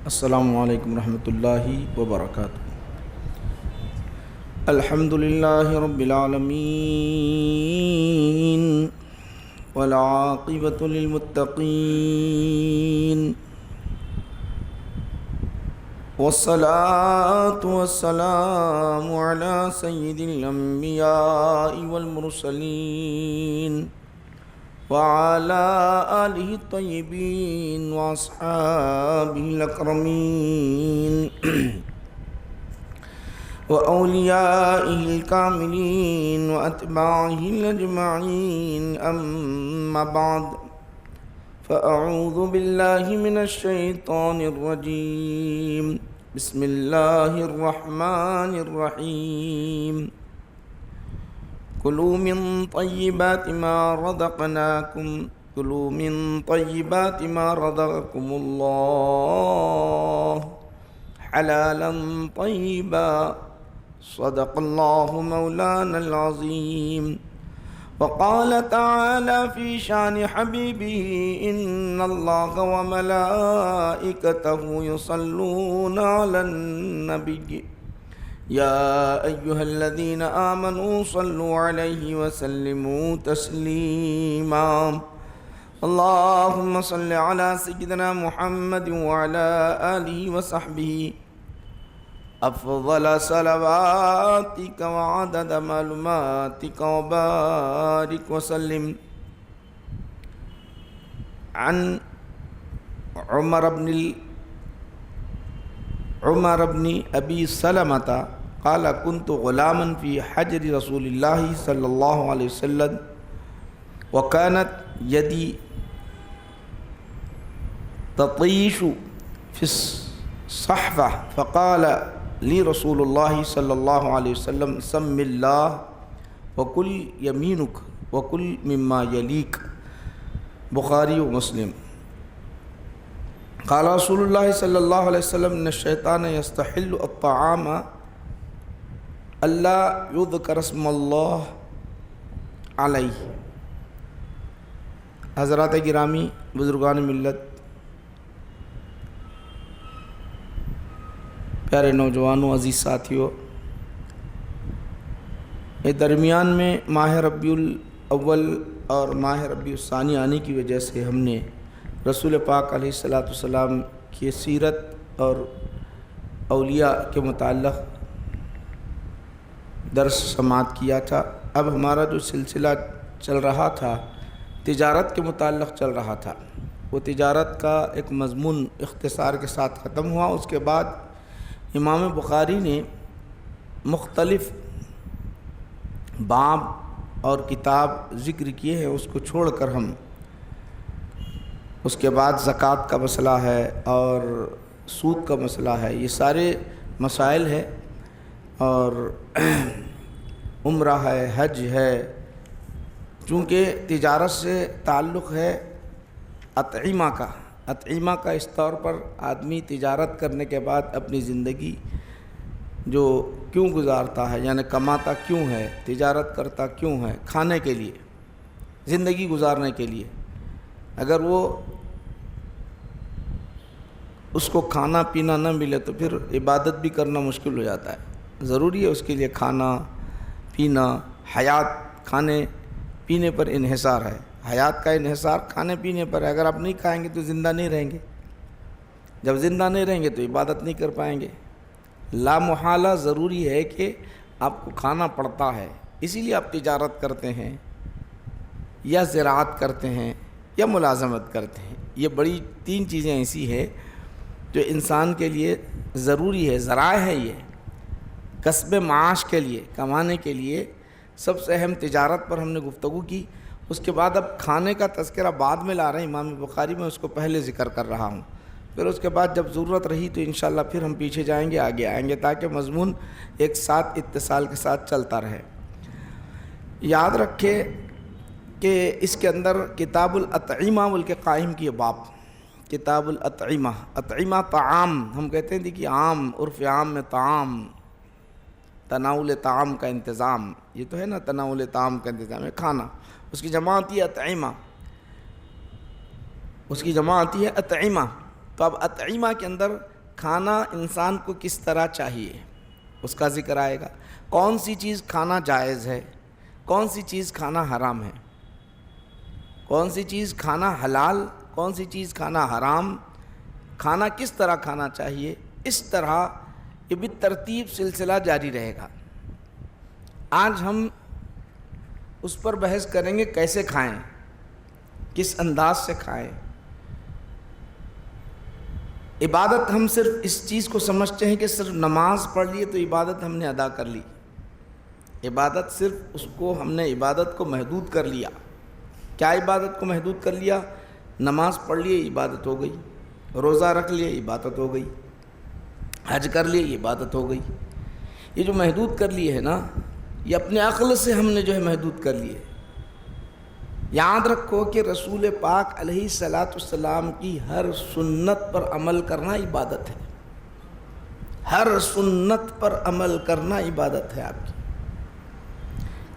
السلام علیکم ورحمۃ اللہ وبرکاتہ۔ الحمد للہ رب العالمین والعاقبۃ للمتقین والصلاة والسلام علی سید الانبیاء والمرسلین وعلى آلہ الطیبین واصحابہ الاکرمین واولیائہ الکاملین واتباعہ الاجمعین، اما بعد فاعوذ باللہ من الشیطان الرجیم، بسم اللہ الرحمن الرحیم۔ كلوا من طيبات ما رزقناكم كلوا من طيبات ما رزقكم الله حلالا طيبا، صدق الله مولانا العظيم۔ وقال تعالى في شان حبيبه إن الله وملائكته يصلون على النبي يا أيها الذين آمنوا صلوا عليه وسلموا تسليما، اللهم صل على سيدنا محمد وعلى آله وصحبه أفضل صلواتك وعدد معلوماتك وبارك وسلم۔ عن عمر بن ابی سلمۃ قال كنت غلاما في حجر رسول الله صلى الله عليه وسلم وكانت يدي تطيش في الصحفة، فقال لي رسول الله صلى الله عليه وسلم سم الله وكل يمينك وكل مما يليك، بخاری و مسلم۔ قال رسول اللہ صلی اللہ علیہ وسلم ان الشیطان یستحل الطعام الا یذکر اسم اللہ علیہ۔ حضرات گرامی، بزرگان ملت، پیارے نوجوانوں، عزیز ساتھیوں، درمیان میں ماہ ربیع الاول اور ماہ ربیع الثانی آنے کی وجہ سے ہم نے رسول پاک علیہ السلام کی سیرت اور اولیاء کے متعلق درس سماعت کیا تھا۔ اب ہمارا جو سلسلہ چل رہا تھا تجارت کے متعلق چل رہا تھا، وہ تجارت کا ایک مضمون اختصار کے ساتھ ختم ہوا۔ اس کے بعد امام بخاری نے مختلف باب اور کتاب ذکر کیے ہیں، اس کو چھوڑ کر ہم اس کے بعد زکوٰۃ کا مسئلہ ہے اور سود کا مسئلہ ہے، یہ سارے مسائل ہیں، اور عمرہ ہے، حج ہے، چونکہ تجارت سے تعلق ہے اطعمہ کا اس طور پر آدمی تجارت کرنے کے بعد اپنی زندگی جو کیوں گزارتا ہے، یعنی کماتا کیوں ہے، تجارت کرتا کیوں ہے، کھانے کے لیے، زندگی گزارنے کے لیے۔ اگر وہ اس کو کھانا پینا نہ ملے تو پھر عبادت بھی کرنا مشکل ہو جاتا ہے۔ ضروری ہے اس کے لیے کھانا پینا، حیات کھانے پینے پر انحصار ہے، حیات کا انحصار کھانے پینے پر ہے۔ اگر آپ نہیں کھائیں گے تو زندہ نہیں رہیں گے، جب زندہ نہیں رہیں گے تو عبادت نہیں کر پائیں گے۔ لا محالہ ضروری ہے کہ آپ کو کھانا پڑتا ہے، اسی لیے آپ تجارت کرتے ہیں یا زراعت کرتے ہیں یا ملازمت کرتے ہیں۔ یہ بڑی تین چیزیں ایسی ہیں جو انسان کے لیے ضروری ہے، ذرائع ہے، یہ کسب معاش کے لیے، کمانے کے لیے سب سے اہم تجارت پر ہم نے گفتگو کی۔ اس کے بعد اب کھانے کا تذکرہ بعد میں لا رہے ہیں امام بخاری، میں اس کو پہلے ذکر کر رہا ہوں، پھر اس کے بعد جب ضرورت رہی تو انشاءاللہ پھر ہم پیچھے جائیں گے، آگے آئیں گے، تاکہ مضمون ایک ساتھ اتصال کے ساتھ چلتا رہے۔ یاد رکھے کہ اس کے اندر کتاب الاطعمہ بول کے قائم کیے باب، کتاب الاطعمہ، اطعمہ طعام ہم کہتے ہیں، دیکھیے عام عرف عام میں طعام، تناول طعام کا انتظام، یہ تو ہے نا، تناول طعام کا انتظام ہے، کھانا، اس کی جمع آتی ہے اطعمہ، اس کی جمع آتی ہے اطعمہ۔ تو اب اطعمہ کے اندر کھانا انسان کو کس طرح چاہیے اس کا ذکر آئے گا. کون سی چیز کھانا جائز ہے, کون سی چیز کھانا حرام ہے, کون سی چیز کھانا حلال, کون سی چیز کھانا حرام, کھانا کس طرح کھانا چاہیے. اس طرح یہ بالترتیب سلسلہ جاری رہے گا. آج ہم اس پر بحث کریں گے کیسے کھائیں, کس انداز سے کھائیں. عبادت ہم صرف اس چیز کو سمجھتے ہیں کہ صرف نماز پڑھ لیے تو عبادت ہم نے ادا کر لی. عبادت صرف اس کو ہم نے عبادت کو محدود کر لیا. کیا عبادت کو محدود کر لیا؟ نماز پڑھ لیے عبادت ہو گئی, روزہ رکھ لیے عبادت ہو گئی, حج کر لیے عبادت ہو گئی. یہ جو محدود کر لیے ہے نا, یہ اپنے عقل سے ہم نے جو ہے محدود کر لیے. یاد رکھو کہ رسول پاک علیہ الصلاۃ والسلام کی ہر سنت پر عمل کرنا عبادت ہے. ہر سنت پر عمل کرنا عبادت ہے. آپ کی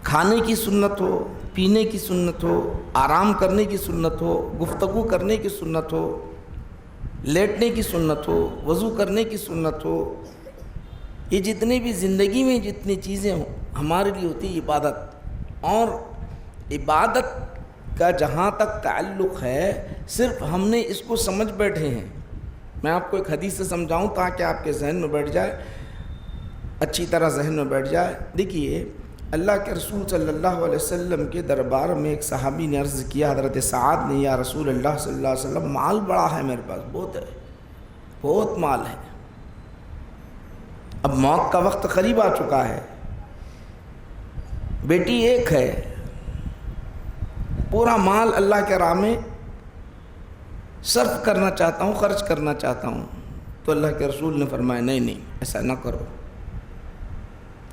کھانے کی سنت ہو, پینے کی سنت ہو, آرام کرنے کی سنت ہو, گفتگو کرنے کی سنت ہو, لیٹنے کی سنت ہو, وضو کرنے کی سنت ہو, یہ جتنے بھی زندگی میں جتنی چیزیں ہوں ہمارے لیے ہوتی ہے عبادت. اور عبادت کا جہاں تک تعلق ہے صرف ہم نے اس کو سمجھ بیٹھے ہیں. میں آپ کو ایک حدیث سے سمجھاؤں تاکہ آپ کے ذہن میں بیٹھ جائے, اچھی طرح ذہن میں بیٹھ جائے. دیکھیے, اللہ کے رسول صلی اللہ علیہ وسلم کے دربار میں ایک صحابی نے عرض کیا, حضرت سعد نے, یا رسول اللہ صلی اللہ علیہ وسلم مال بڑا ہے میرے پاس, بہت ہے, بہت مال ہے, اب موت کا وقت قریب آ چکا ہے, بیٹی ایک ہے, پورا مال اللہ کے راہ میں صرف کرنا چاہتا ہوں, خرچ کرنا چاہتا ہوں. تو اللہ کے رسول نے فرمایا نہیں ایسا نہ کرو,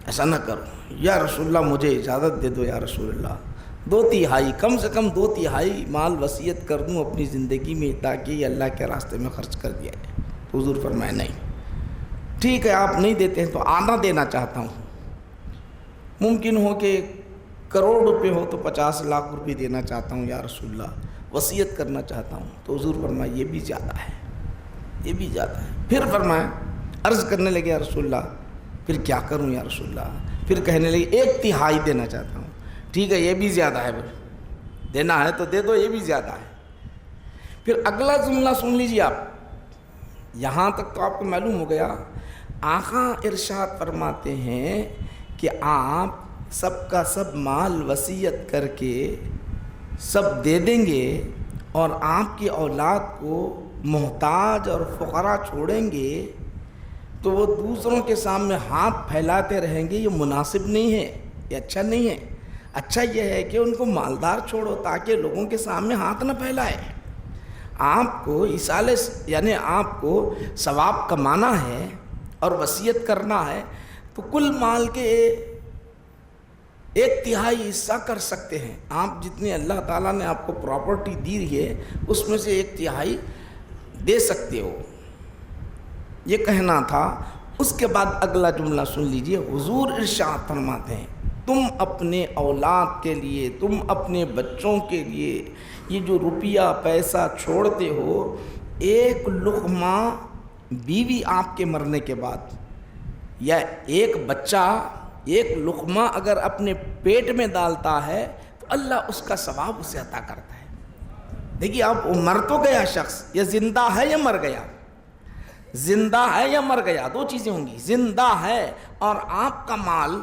ایسا نہ کرو. یا رسول اللہ مجھے اجازت دے دو, یا رسول اللہ 2/3 کم سے کم 2/3 مال وصیت کر دوں اپنی زندگی میں تاکہ یہ اللہ کے راستے میں خرچ کر دیا جائے. تو حضور فرمایا نہیں, ٹھیک ہے آپ نہیں دیتے ہیں تو آدھا دینا چاہتا ہوں. ممکن ہو کہ کروڑ روپے ہو تو 50 لاکھ روپے دینا چاہتا ہوں یا رسول اللہ, وصیت کرنا چاہتا ہوں. تو حضور فرمایا یہ بھی زیادہ ہے, یہ بھی زیادہ ہے. پھر فرمایا, عرض کرنے لگے یا رسول اللہ پھر کیا کروں یا رسول اللہ. پھر کہنے لگے 1/3 دینا چاہتا ہوں. ٹھیک ہے یہ بھی زیادہ ہے, دینا ہے تو دے دو, یہ بھی زیادہ ہے. پھر اگلا جملہ سن لیجیے آپ, یہاں تک تو آپ کو معلوم ہو گیا. آقا ارشاد فرماتے ہیں کہ آپ سب کا سب مال وصیت کر کے سب دے دیں گے اور آپ کی اولاد کو محتاج اور فقراء چھوڑیں گے تو وہ دوسروں کے سامنے ہاتھ پھیلاتے رہیں گے. یہ مناسب نہیں ہے, یہ اچھا نہیں ہے. اچھا یہ ہے کہ ان کو مالدار چھوڑو تاکہ لوگوں کے سامنے ہاتھ نہ پھیلائے. آپ کو اصالے یعنی آپ کو ثواب کمانا ہے اور وصیت کرنا ہے تو کل مال کے 1/3 حصہ کر سکتے ہیں. آپ جتنی اللہ تعالیٰ نے آپ کو پراپرٹی دی ہے اس میں سے 1/3 دے سکتے ہو, یہ کہنا تھا. اس کے بعد اگلا جملہ سن لیجئے. حضور ارشاد فرماتے ہیں تم اپنے اولاد کے لیے, تم اپنے بچوں کے لیے یہ جو روپیہ پیسہ چھوڑتے ہو, ایک لقمہ بیوی آپ کے مرنے کے بعد یا ایک بچہ ایک لقمہ اگر اپنے پیٹ میں ڈالتا ہے تو اللہ اس کا ثواب اسے عطا کرتا ہے. دیکھیے آپ, مر تو گیا شخص, یہ زندہ ہے یا مر گیا, زندہ ہے یا مر گیا, دو چیزیں ہوں گی. زندہ ہے اور آپ کا مال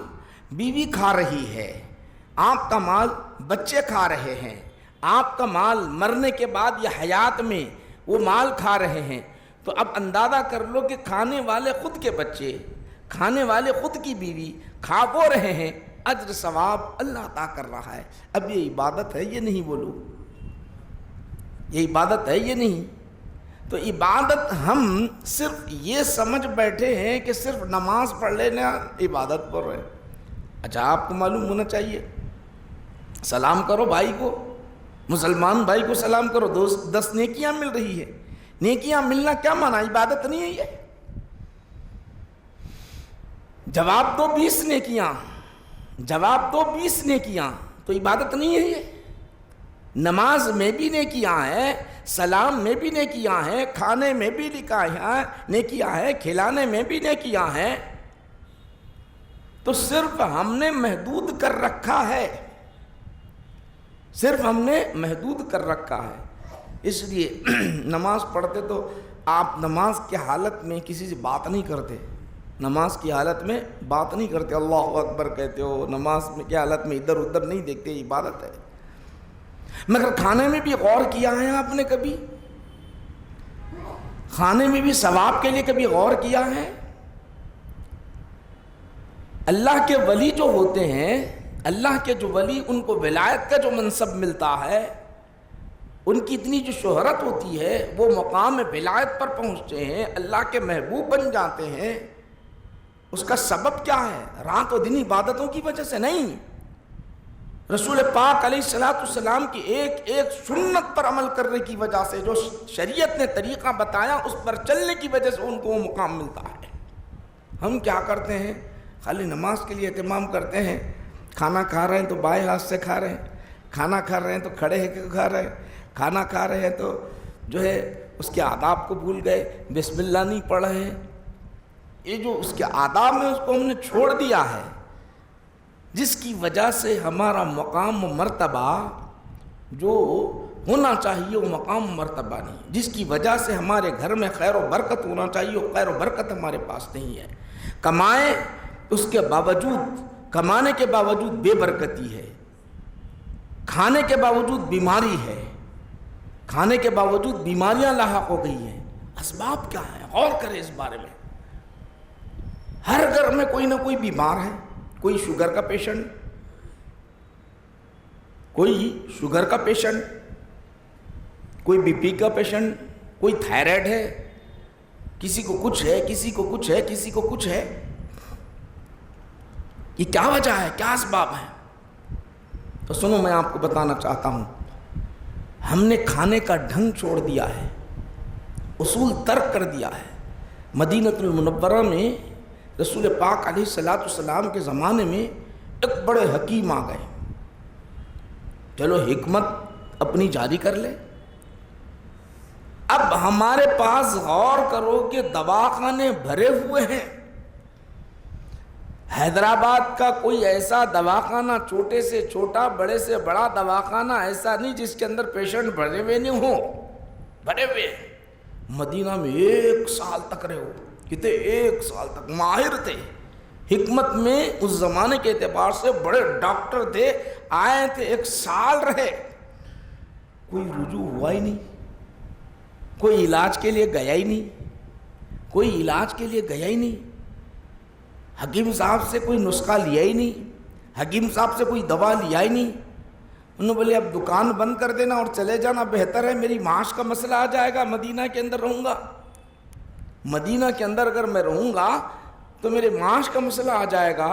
بیوی کھا رہی ہے, آپ کا مال بچے کھا رہے ہیں, آپ کا مال مرنے کے بعد یا حیات میں وہ مال کھا رہے ہیں. تو اب اندازہ کر لو کہ کھانے والے خود کے بچے, کھانے والے خود کی بیوی کھا وہ رہے ہیں, اجر ثواب اللہ عطا کر رہا ہے. اب یہ عبادت ہے یہ نہیں, بولو یہ عبادت ہے یہ نہیں. تو عبادت ہم صرف یہ سمجھ بیٹھے ہیں کہ صرف نماز پڑھ لینا عبادت پر ہے. اچھا آپ کو معلوم ہونا چاہیے, سلام کرو بھائی کو, مسلمان بھائی کو سلام کرو, 10 نیکیاں مل رہی ہے. نیکیاں ملنا کیا مانا, عبادت نہیں ہے یہ. جواب دو 20 نیکیاں, جواب دو 20 نیکیاں, تو عبادت نہیں ہے یہ. نماز میں بھی نیکیاں ہیں، سلام میں بھی نیکیاں ہیں، کھانے میں بھی نیکیاں ہیں، کھلانے میں بھی نیکیاں ہیں، تو صرف ہم نے محدود کر رکھا ہے، صرف ہم نے محدود کر رکھا ہے۔ اس لیے نماز پڑھتے تو آپ نماز کی حالت میں کسی سے بات نہیں کرتے، نماز کی حالت میں بات نہیں کرتے، اللہ اکبر کہتے ہو، نماز کی حالت میں ادھر ادھر نہیں دیکھتے، عبادت ہے۔ مگر کھانے میں بھی غور کیا ہے آپ نے کبھی؟ کھانے میں بھی ثواب کے لیے کبھی غور کیا ہے؟ اللہ کے ولی جو ہوتے ہیں، اللہ کے جو ولی، ان کو ولایت کا جو منصب ملتا ہے، ان کی اتنی جو شہرت ہوتی ہے، وہ مقام ولایت پر پہنچتے ہیں، اللہ کے محبوب بن جاتے ہیں، اس کا سبب کیا ہے؟ رات و دن عبادتوں کی وجہ سے نہیں، رسول پاک علیہ الصلوۃ والسلام کی ایک ایک سنت پر عمل کرنے کی وجہ سے، جو شریعت نے طریقہ بتایا اس پر چلنے کی وجہ سے ان کو وہ مقام ملتا ہے۔ ہم کیا کرتے ہیں؟ خالی نماز کے لیے اہتمام کرتے ہیں، کھانا کھا رہے ہیں تو بائیں ہاتھ سے کھا رہے ہیں، کھانا کھا رہے ہیں تو کھڑے ہو کے کھا رہے ہیں، کھانا کھا رہے ہیں تو جو ہے اس کے آداب کو بھول گئے، بسم اللہ نہیں پڑھ رہے ہیں۔ یہ جو اس کے آداب میں، اس کو ہم نے چھوڑ دیا ہے، جس کی وجہ سے ہمارا مقام و مرتبہ جو ہونا چاہیے وہ مقام و مرتبہ نہیں، جس کی وجہ سے ہمارے گھر میں خیر و برکت ہونا چاہیے وہ خیر و برکت ہمارے پاس نہیں ہے۔ کمائیں اس کے باوجود، کمانے کے باوجود بے برکتی ہے، کھانے کے باوجود بیماری ہے، کھانے کے باوجود بیماریاں لاحق ہو گئی ہیں۔ اسباب کیا ہیں؟ غور کریں اس بارے میں۔ ہر گھر میں کوئی نہ کوئی بیمار ہے، کوئی شوگر کا پیشنٹ، کوئی شوگر کا پیشنٹ، کوئی بی پی کا پیشنٹ، کوئی تھائرائیڈ ہے، کسی کو کچھ ہے، کسی کو کچھ ہے، کسی کو کچھ ہے۔ یہ کیا وجہ ہے؟ کیا اسباب ہے؟ تو سنو، میں آپ کو بتانا چاہتا ہوں، ہم نے کھانے کا ڈھنگ چھوڑ دیا ہے، اصول ترک کر دیا ہے۔ مدینہ المنورہ میں رسول پاک علیہ الصلوۃ والسلام کے زمانے میں ایک بڑے حکیم آ گئے، چلو حکمت اپنی جاری کر لے۔ اب ہمارے پاس غور کرو کہ دواخانے بھرے ہوئے ہیں، حیدرآباد کا کوئی ایسا دواخانہ، چھوٹے سے چھوٹا بڑے سے بڑا دواخانہ ایسا نہیں جس کے اندر پیشنٹ بھرے ہوئے نہیں ہوں، بھرے ہوئے۔ مدینہ میں 1 سال تک رہے ہو، کتنے 1 سال تک ماہر تھے حکمت میں، اس زمانے کے اعتبار سے بڑے ڈاکٹر تھے، آئے تھے 1 سال رہے، کوئی رجوع ہوا ہی نہیں، کوئی علاج کے لیے گیا ہی نہیں، کوئی علاج کے لیے گیا ہی نہیں، حکیم صاحب سے کوئی نسخہ لیا ہی نہیں، حکیم صاحب سے کوئی دوا لیا ہی نہیں۔ انہوں نے بولے اب دکان بند کر دینا اور چلے جانا بہتر ہے، میری معاش کا مسئلہ آ جائے گا، مدینہ کے اندر رہوں گا، مدینہ کے اندر اگر میں رہوں گا تو میرے معاش کا مسئلہ آ جائے گا۔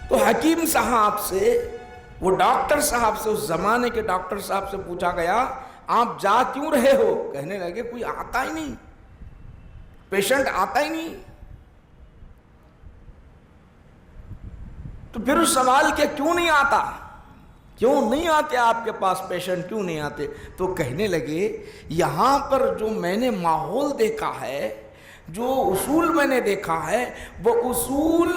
تو حکیم صاحب سے، وہ ڈاکٹر صاحب سے، اس زمانے کے ڈاکٹر صاحب سے پوچھا گیا آپ جا کیوں رہے ہو؟ کہنے لگے کوئی آتا ہی نہیں، پیشنٹ آتا ہی نہیں۔ تو پھر اس سوال کیا کیوں نہیں آتا، کیوں نہیں آتے آپ کے پاس پیشنٹ، کیوں نہیں آتے؟ تو کہنے لگے یہاں پر جو میں نے ماحول دیکھا ہے، جو اصول میں نے دیکھا ہے، وہ اصول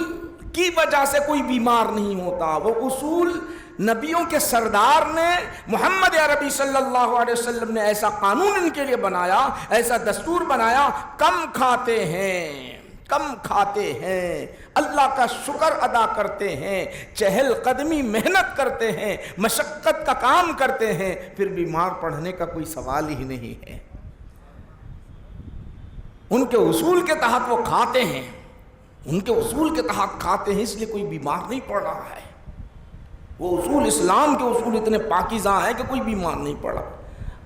کی وجہ سے کوئی بیمار نہیں ہوتا، وہ اصول نبیوں کے سردار نے، محمد عربی صلی اللہ علیہ وسلم نے ایسا قانون ان کے لیے بنایا، ایسا دستور بنایا، کم کھاتے ہیں، کم کھاتے ہیں، اللہ کا شکر ادا کرتے ہیں، چہل قدمی محنت کرتے ہیں، مشقت کا کام کرتے ہیں، پھر بیمار پڑھنے کا کوئی سوال ہی نہیں ہے۔ ان کے اصول کے تحت وہ کھاتے ہیں، ان کے اصول کے تحت کھاتے ہیں، اس لیے کوئی بیمار نہیں پڑ رہا ہے۔ وہ اصول، اسلام کے اصول اتنے پاکیزہ ہیں کہ کوئی بیمار نہیں پڑا۔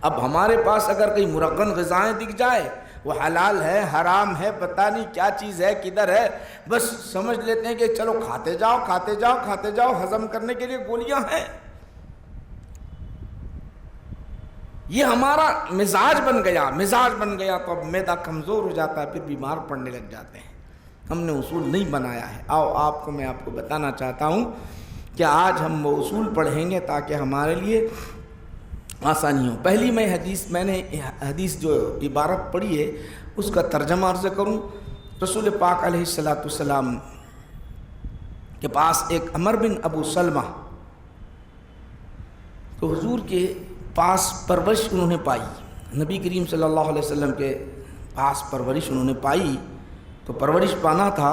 اب ہمارے پاس اگر کئی مرغن غذائیں دکھ جائے، وہ حلال ہے حرام ہے پتہ نہیں کیا چیز ہے کدھر ہے، بس سمجھ لیتے ہیں کہ چلو کھاتے جاؤ کھاتے جاؤ کھاتے جاؤ، ہضم کرنے کے لیے گولیاں ہیں۔ یہ ہمارا مزاج بن گیا تو اب معدہ کمزور ہو جاتا ہے، پھر بیمار پڑنے لگ جاتے ہیں۔ ہم نے اصول نہیں بنایا ہے۔ میں آپ کو بتانا چاہتا ہوں کہ آج ہم وہ اصول پڑھیں گے تاکہ ہمارے لیے آسانی ہو۔ پہلی میں نے حدیث جو عبارت پڑھی ہے اس کا ترجمہ عرض کروں۔ رسول پاک علیہ السلام کے پاس ایک عمر بن ابو سلمہ، تو حضور کے پاس پرورش انہوں نے پائی، نبی کریم صلی اللہ علیہ وسلم کے پاس پرورش انہوں نے پائی، تو پرورش پانا تھا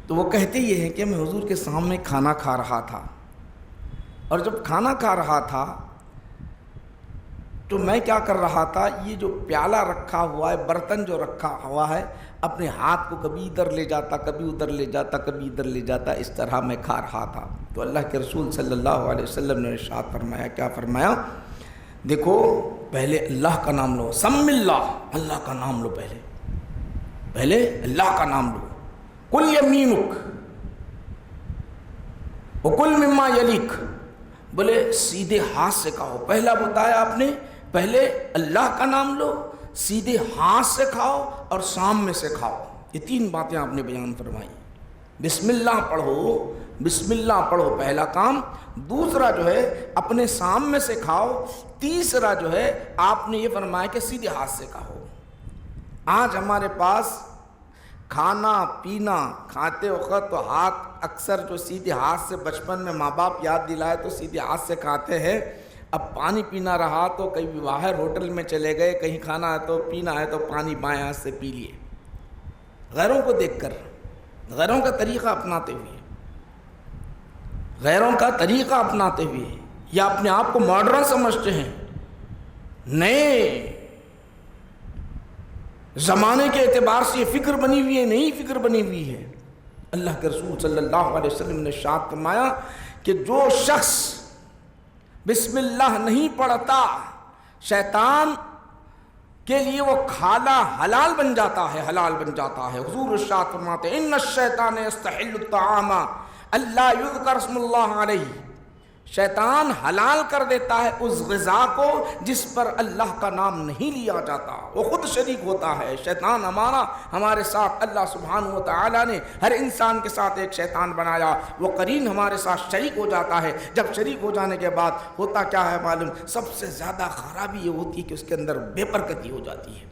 تو وہ کہتے یہ ہیں کہ میں حضور کے سامنے کھانا کھا رہا تھا، اور جب کھانا کھا رہا تھا تو میں کیا کر رہا تھا، یہ جو پیالہ رکھا ہوا ہے، برتن جو رکھا ہوا ہے، اپنے ہاتھ کو کبھی ادھر لے جاتا، کبھی ادھر لے جاتا، کبھی ادھر لے جاتا، اس طرح میں کھا رہا تھا۔ تو اللہ کے رسول صلی اللہ علیہ وسلم نے ارشاد فرمایا، کیا فرمایا؟ دیکھو پہلے اللہ کا نام لو، سم اللہ، اللہ کا نام لو، پہلے اللہ کا نام لو، کل یمینک وکل مما یلیک، بولے سیدھے ہاتھ سے کھاؤ، پہلا بتایا آپ نے پہلے اللہ کا نام لو، سیدھے ہاتھ سے کھاؤ اور سامنے سے کھاؤ، یہ تین باتیں آپ نے بیان فرمائی۔ بسم اللہ پڑھو، بسم اللہ پڑھو پہلا کام، دوسرا جو ہے اپنے سامنے سے کھاؤ، تیسرا جو ہے آپ نے یہ فرمایا کہ سیدھے ہاتھ سے کھاؤ۔ آج ہمارے پاس کھانا پینا کھاتے وقت تو ہاتھ اکثر جو سیدھے ہاتھ سے بچپن میں ماں باپ یاد دلائے تو سیدھے ہاتھ سے کھاتے ہیں، اب پانی پینا رہا تو کہیں باہر ہوٹل میں چلے گئے، کہیں کھانا ہے تو پینا ہے تو پانی بائیں ہاتھ سے پی لیے، غیروں کو دیکھ کر، غیروں کا طریقہ اپناتے ہوئے، غیروں کا طریقہ اپناتے ہوئے، یا اپنے آپ کو ماڈرن سمجھتے ہیں، نئے زمانے کے اعتبار سے یہ فکر بنی ہوئی ہے، نئی فکر بنی ہوئی ہے۔ اللہ کے رسول صلی اللہ علیہ وسلم نے ارشاد فرمایا کہ جو شخص بسم اللہ نہیں پڑھتا، شیطان کے لیے وہ کھانا حلال بن جاتا ہے، حلال بن جاتا ہے۔ حضور ارشاد فرماتے ہیں، ان الشیطان یستحل الطعام اللہ یذکر اسم اللہ علیہ، شیطان حلال کر دیتا ہے اس غذا کو جس پر اللہ کا نام نہیں لیا جاتا، وہ خود شریک ہوتا ہے۔ شیطان ہمارے ساتھ اللہ سبحانہ و تعالیٰ نے ہر انسان کے ساتھ ایک شیطان بنایا، وہ قرین ہمارے ساتھ شریک ہو جاتا ہے۔ جب شریک ہو جانے کے بعد ہوتا کیا ہے معلوم؟ سب سے زیادہ خرابی یہ ہوتی ہے کہ اس کے اندر بے برکتی ہو جاتی ہے،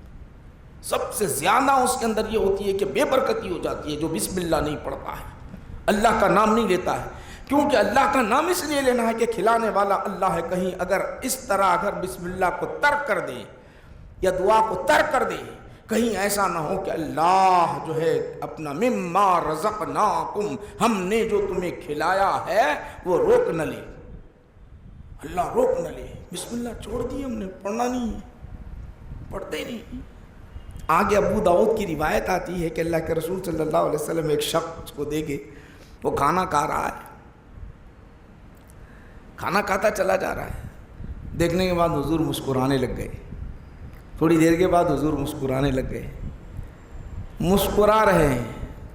سب سے زیادہ اس کے اندر یہ ہوتی ہے کہ بے برکتی ہو جاتی ہے جو بسم اللہ نہیں پڑھتا ہے، اللہ کا نام نہیں لیتا ہے۔ کیونکہ اللہ کا نام اس لیے لینا ہے کہ کھلانے والا اللہ ہے، کہیں اگر اس طرح اگر بسم اللہ کو ترک کر دے یا دعا کو ترک کر دے، کہیں ایسا نہ ہو کہ اللہ جو ہے اپنا مما رزقناکم، ہم نے جو تمہیں کھلایا ہے وہ روک نہ لے، اللہ روک نہ لے۔ بسم اللہ چھوڑ دی ہم نے، پڑھنا نہیں ہے، پڑھتے ہی نہیں۔ آگے ابو داؤد کی روایت آتی ہے کہ اللہ کے رسول صلی اللہ علیہ وسلم ایک شخص کو دیکھے، وہ کھانا کھا رہا ہے، کھانا کھاتا چلا جا رہا ہے، دیکھنے کے بعد حضور مسکرانے لگ گئے، تھوڑی دیر کے بعد حضور مسکرانے لگ گئے، مسکرا رہے ہیں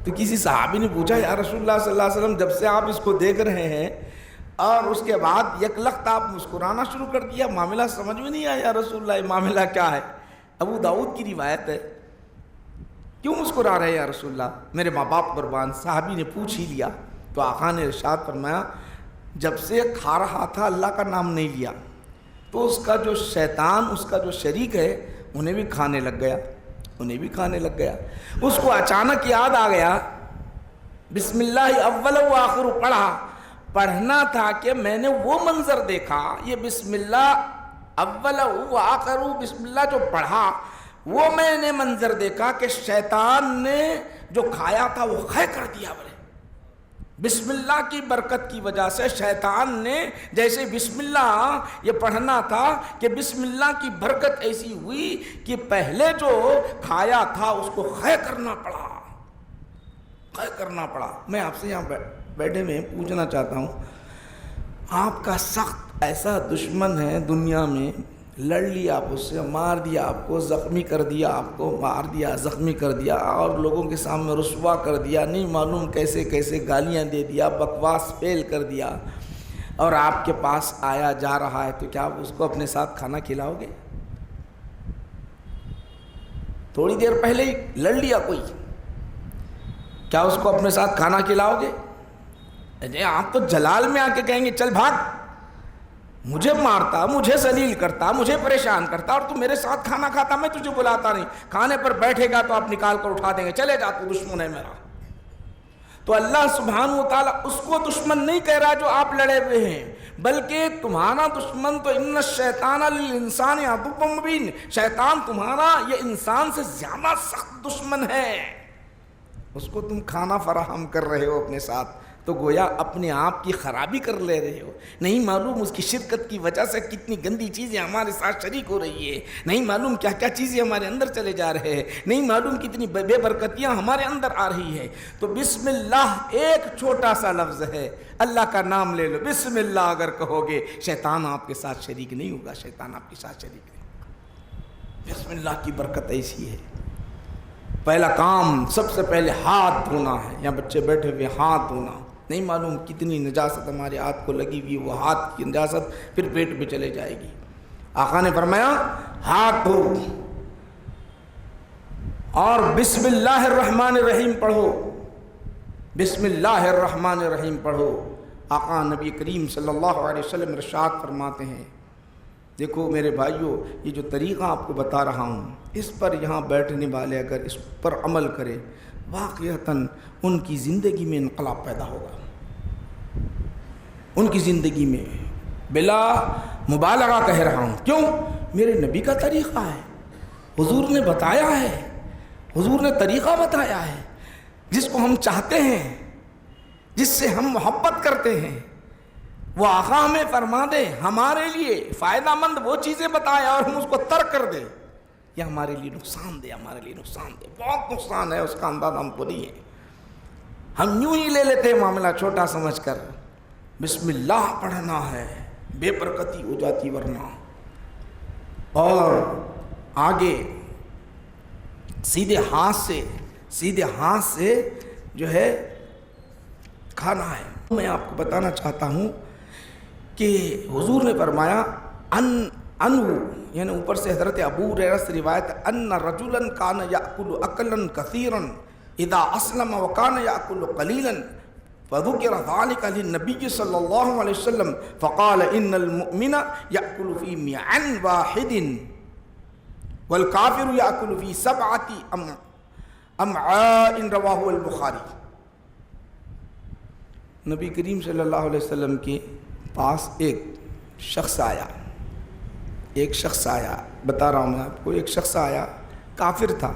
تو کسی صحابی نے پوچھا، یا رسول اللہ صلی اللہ علیہ وسلم جب سے آپ اس کو دیکھ رہے ہیں اور اس کے بعد یک لخت آپ مسکرانا شروع کر دیا، معاملہ سمجھ میں نہیں آیا یا رسول اللہ، یہ معاملہ کیا ہے؟ ابو داؤد کی روایت ہے، کیوں مسکرا رہے ہیں یا رسول اللہ؟ میرے ماں باپ قربان، صحابی نے پوچھ ہی لیا تو آقا نے ارشاد فرمایا، جب سے کھا رہا تھا اللہ کا نام نہیں لیا تو اس کا جو شیطان، اس کا جو شریک ہے، انہیں بھی کھانے لگ گیا، انہیں بھی کھانے لگ گیا۔ اس کو اچانک یاد آ گیا، بسم اللہ اول و آخر پڑھنا تھا کہ میں نے وہ منظر دیکھا، یہ بسم اللہ اول و آخر بسم اللہ جو پڑھا وہ میں نے منظر دیکھا کہ شیطان نے جو کھایا تھا وہ خے کر دیا۔ بولے بسم اللہ کی برکت کی وجہ سے شیطان نے جیسے بسم اللہ یہ پڑھنا تھا کہ بسم اللہ کی برکت ایسی ہوئی کہ پہلے جو کھایا تھا اس کو خے کرنا پڑا، خے کرنا پڑا۔ میں آپ سے یہاں بیٹھے میں پوچھنا چاہتا ہوں، آپ کا سخت ایسا دشمن ہے دنیا میں، لڑ لیا آپ اس سے، مار دیا آپ کو، زخمی کر دیا آپ کو، مار دیا، زخمی کر دیا اور لوگوں کے سامنے رسوا کر دیا، نہیں معلوم کیسے کیسے گالیاں دے دیا، بکواس فیل کر دیا، اور آپ کے پاس آیا جا رہا ہے، تو کیا آپ اس کو اپنے ساتھ کھانا کھلاؤ گے؟ تھوڑی دیر پہلے ہی لڑ لیا کوئی، کیا اس کو اپنے ساتھ کھانا کھلاؤ گے؟ آپ تو جلال میں آ کے کہیں گے چل بھاگ، مجھے مارتا، مجھے ذلیل کرتا، مجھے پریشان کرتا، اور تو میرے ساتھ کھانا کھاتا، میں تجھے بلاتا نہیں، کھانے پر بیٹھے گا تو آپ نکال کر اٹھا دیں گے، چلے جا تو دشمن ہے میرا۔ تو اللہ سبحانہ و تعالیٰ اس کو دشمن نہیں کہہ رہا جو آپ لڑے ہوئے ہیں، بلکہ تمہارا دشمن تو ان الشیطان للانسان عدو مبین، شیطان تمہارا یہ انسان سے زیادہ سخت دشمن ہے، اس کو تم کھانا فراہم کر رہے ہو اپنے ساتھ تو گویا اپنے آپ کی خرابی کر لے رہے ہو۔ نہیں معلوم اس کی شرکت کی وجہ سے کتنی گندی چیزیں ہمارے ساتھ شریک ہو رہی ہے، نہیں معلوم کیا کیا چیزیں ہمارے اندر چلے جا رہے ہیں، نہیں معلوم کتنی بے برکتیاں ہمارے اندر آ رہی ہے۔ تو بسم اللہ ایک چھوٹا سا لفظ ہے، اللہ کا نام لے لو، بسم اللہ اگر کہو گے شیطان آپ کے ساتھ شریک نہیں ہوگا، شیطان آپ کے ساتھ شریک نہیں ہوگا۔ بسم اللہ کی برکت ایسی ہے۔ پہلا کام سب سے پہلے ہاتھ دھونا ہے، یہاں بچے بیٹھے ہوئے، ہاتھ دھونا، نہیں معلوم کتنی نجاست ہمارے ہاتھ کو لگی ہوئی، وہ ہاتھ کی نجاست پھر پیٹ میں چلے جائے گی۔ آقا نے فرمایا ہاتھ دھو اور بسم اللہ الرحمن الرحیم پڑھو، بسم اللہ الرحمن الرحیم پڑھو۔ آقا نبی کریم صلی اللہ علیہ وسلم ارشاد فرماتے ہیں، دیکھو میرے بھائیوں، یہ جو طریقہ آپ کو بتا رہا ہوں، اس پر یہاں بیٹھنے والے اگر اس پر عمل کرے، واقعتاً ان کی زندگی میں انقلاب پیدا ہوگا، ان کی زندگی میں، بلا مبالغہ کہہ رہا ہوں۔ کیوں؟ میرے نبی کا طریقہ ہے، حضور نے بتایا ہے، حضور نے طریقہ بتایا ہے، جس کو ہم چاہتے ہیں، جس سے ہم محبت کرتے ہیں، وہ آقا ہمیں فرما دے ہمارے لیے فائدہ مند وہ چیزیں بتائے اور ہم اس کو ترک کر دیں، یہ ہمارے لیے نقصان دہ، ہمارے لیے نقصان دہ، بہت نقصان ہے، اس کا اندازہ ہم کو نہیں ہے۔ ہم یوں ہی لے لیتے ہیں معاملہ چھوٹا سمجھ کر، بسم اللہ پڑھنا ہے، بے برکتی ہو جاتی ورنہ۔ اور آگے سیدھے ہاتھ سے جو ہے کھانا ہے۔ میں آپ کو بتانا چاہتا ہوں کہ حضور نے فرمایا انہو، یعنی اوپر سے حضرت ابو ہریرہ سے روایت، ان رجلا کان یاکل اکلا کثیرا اذا اسلم وکان یاکل قلیلا فذکر ذلک للنبی صلی اللہ علیہ وسلم فقال ان المؤمن یاکل فی معن واحد والکافر یاکل فی سبعۃ امعاء رواہ البخاری۔ نبی کریم صلی اللہ علیہ وسلم کے پاس ایک شخص آیا، بتا رہا ہوں میں آپ کو، ایک شخص آیا، کافر تھا،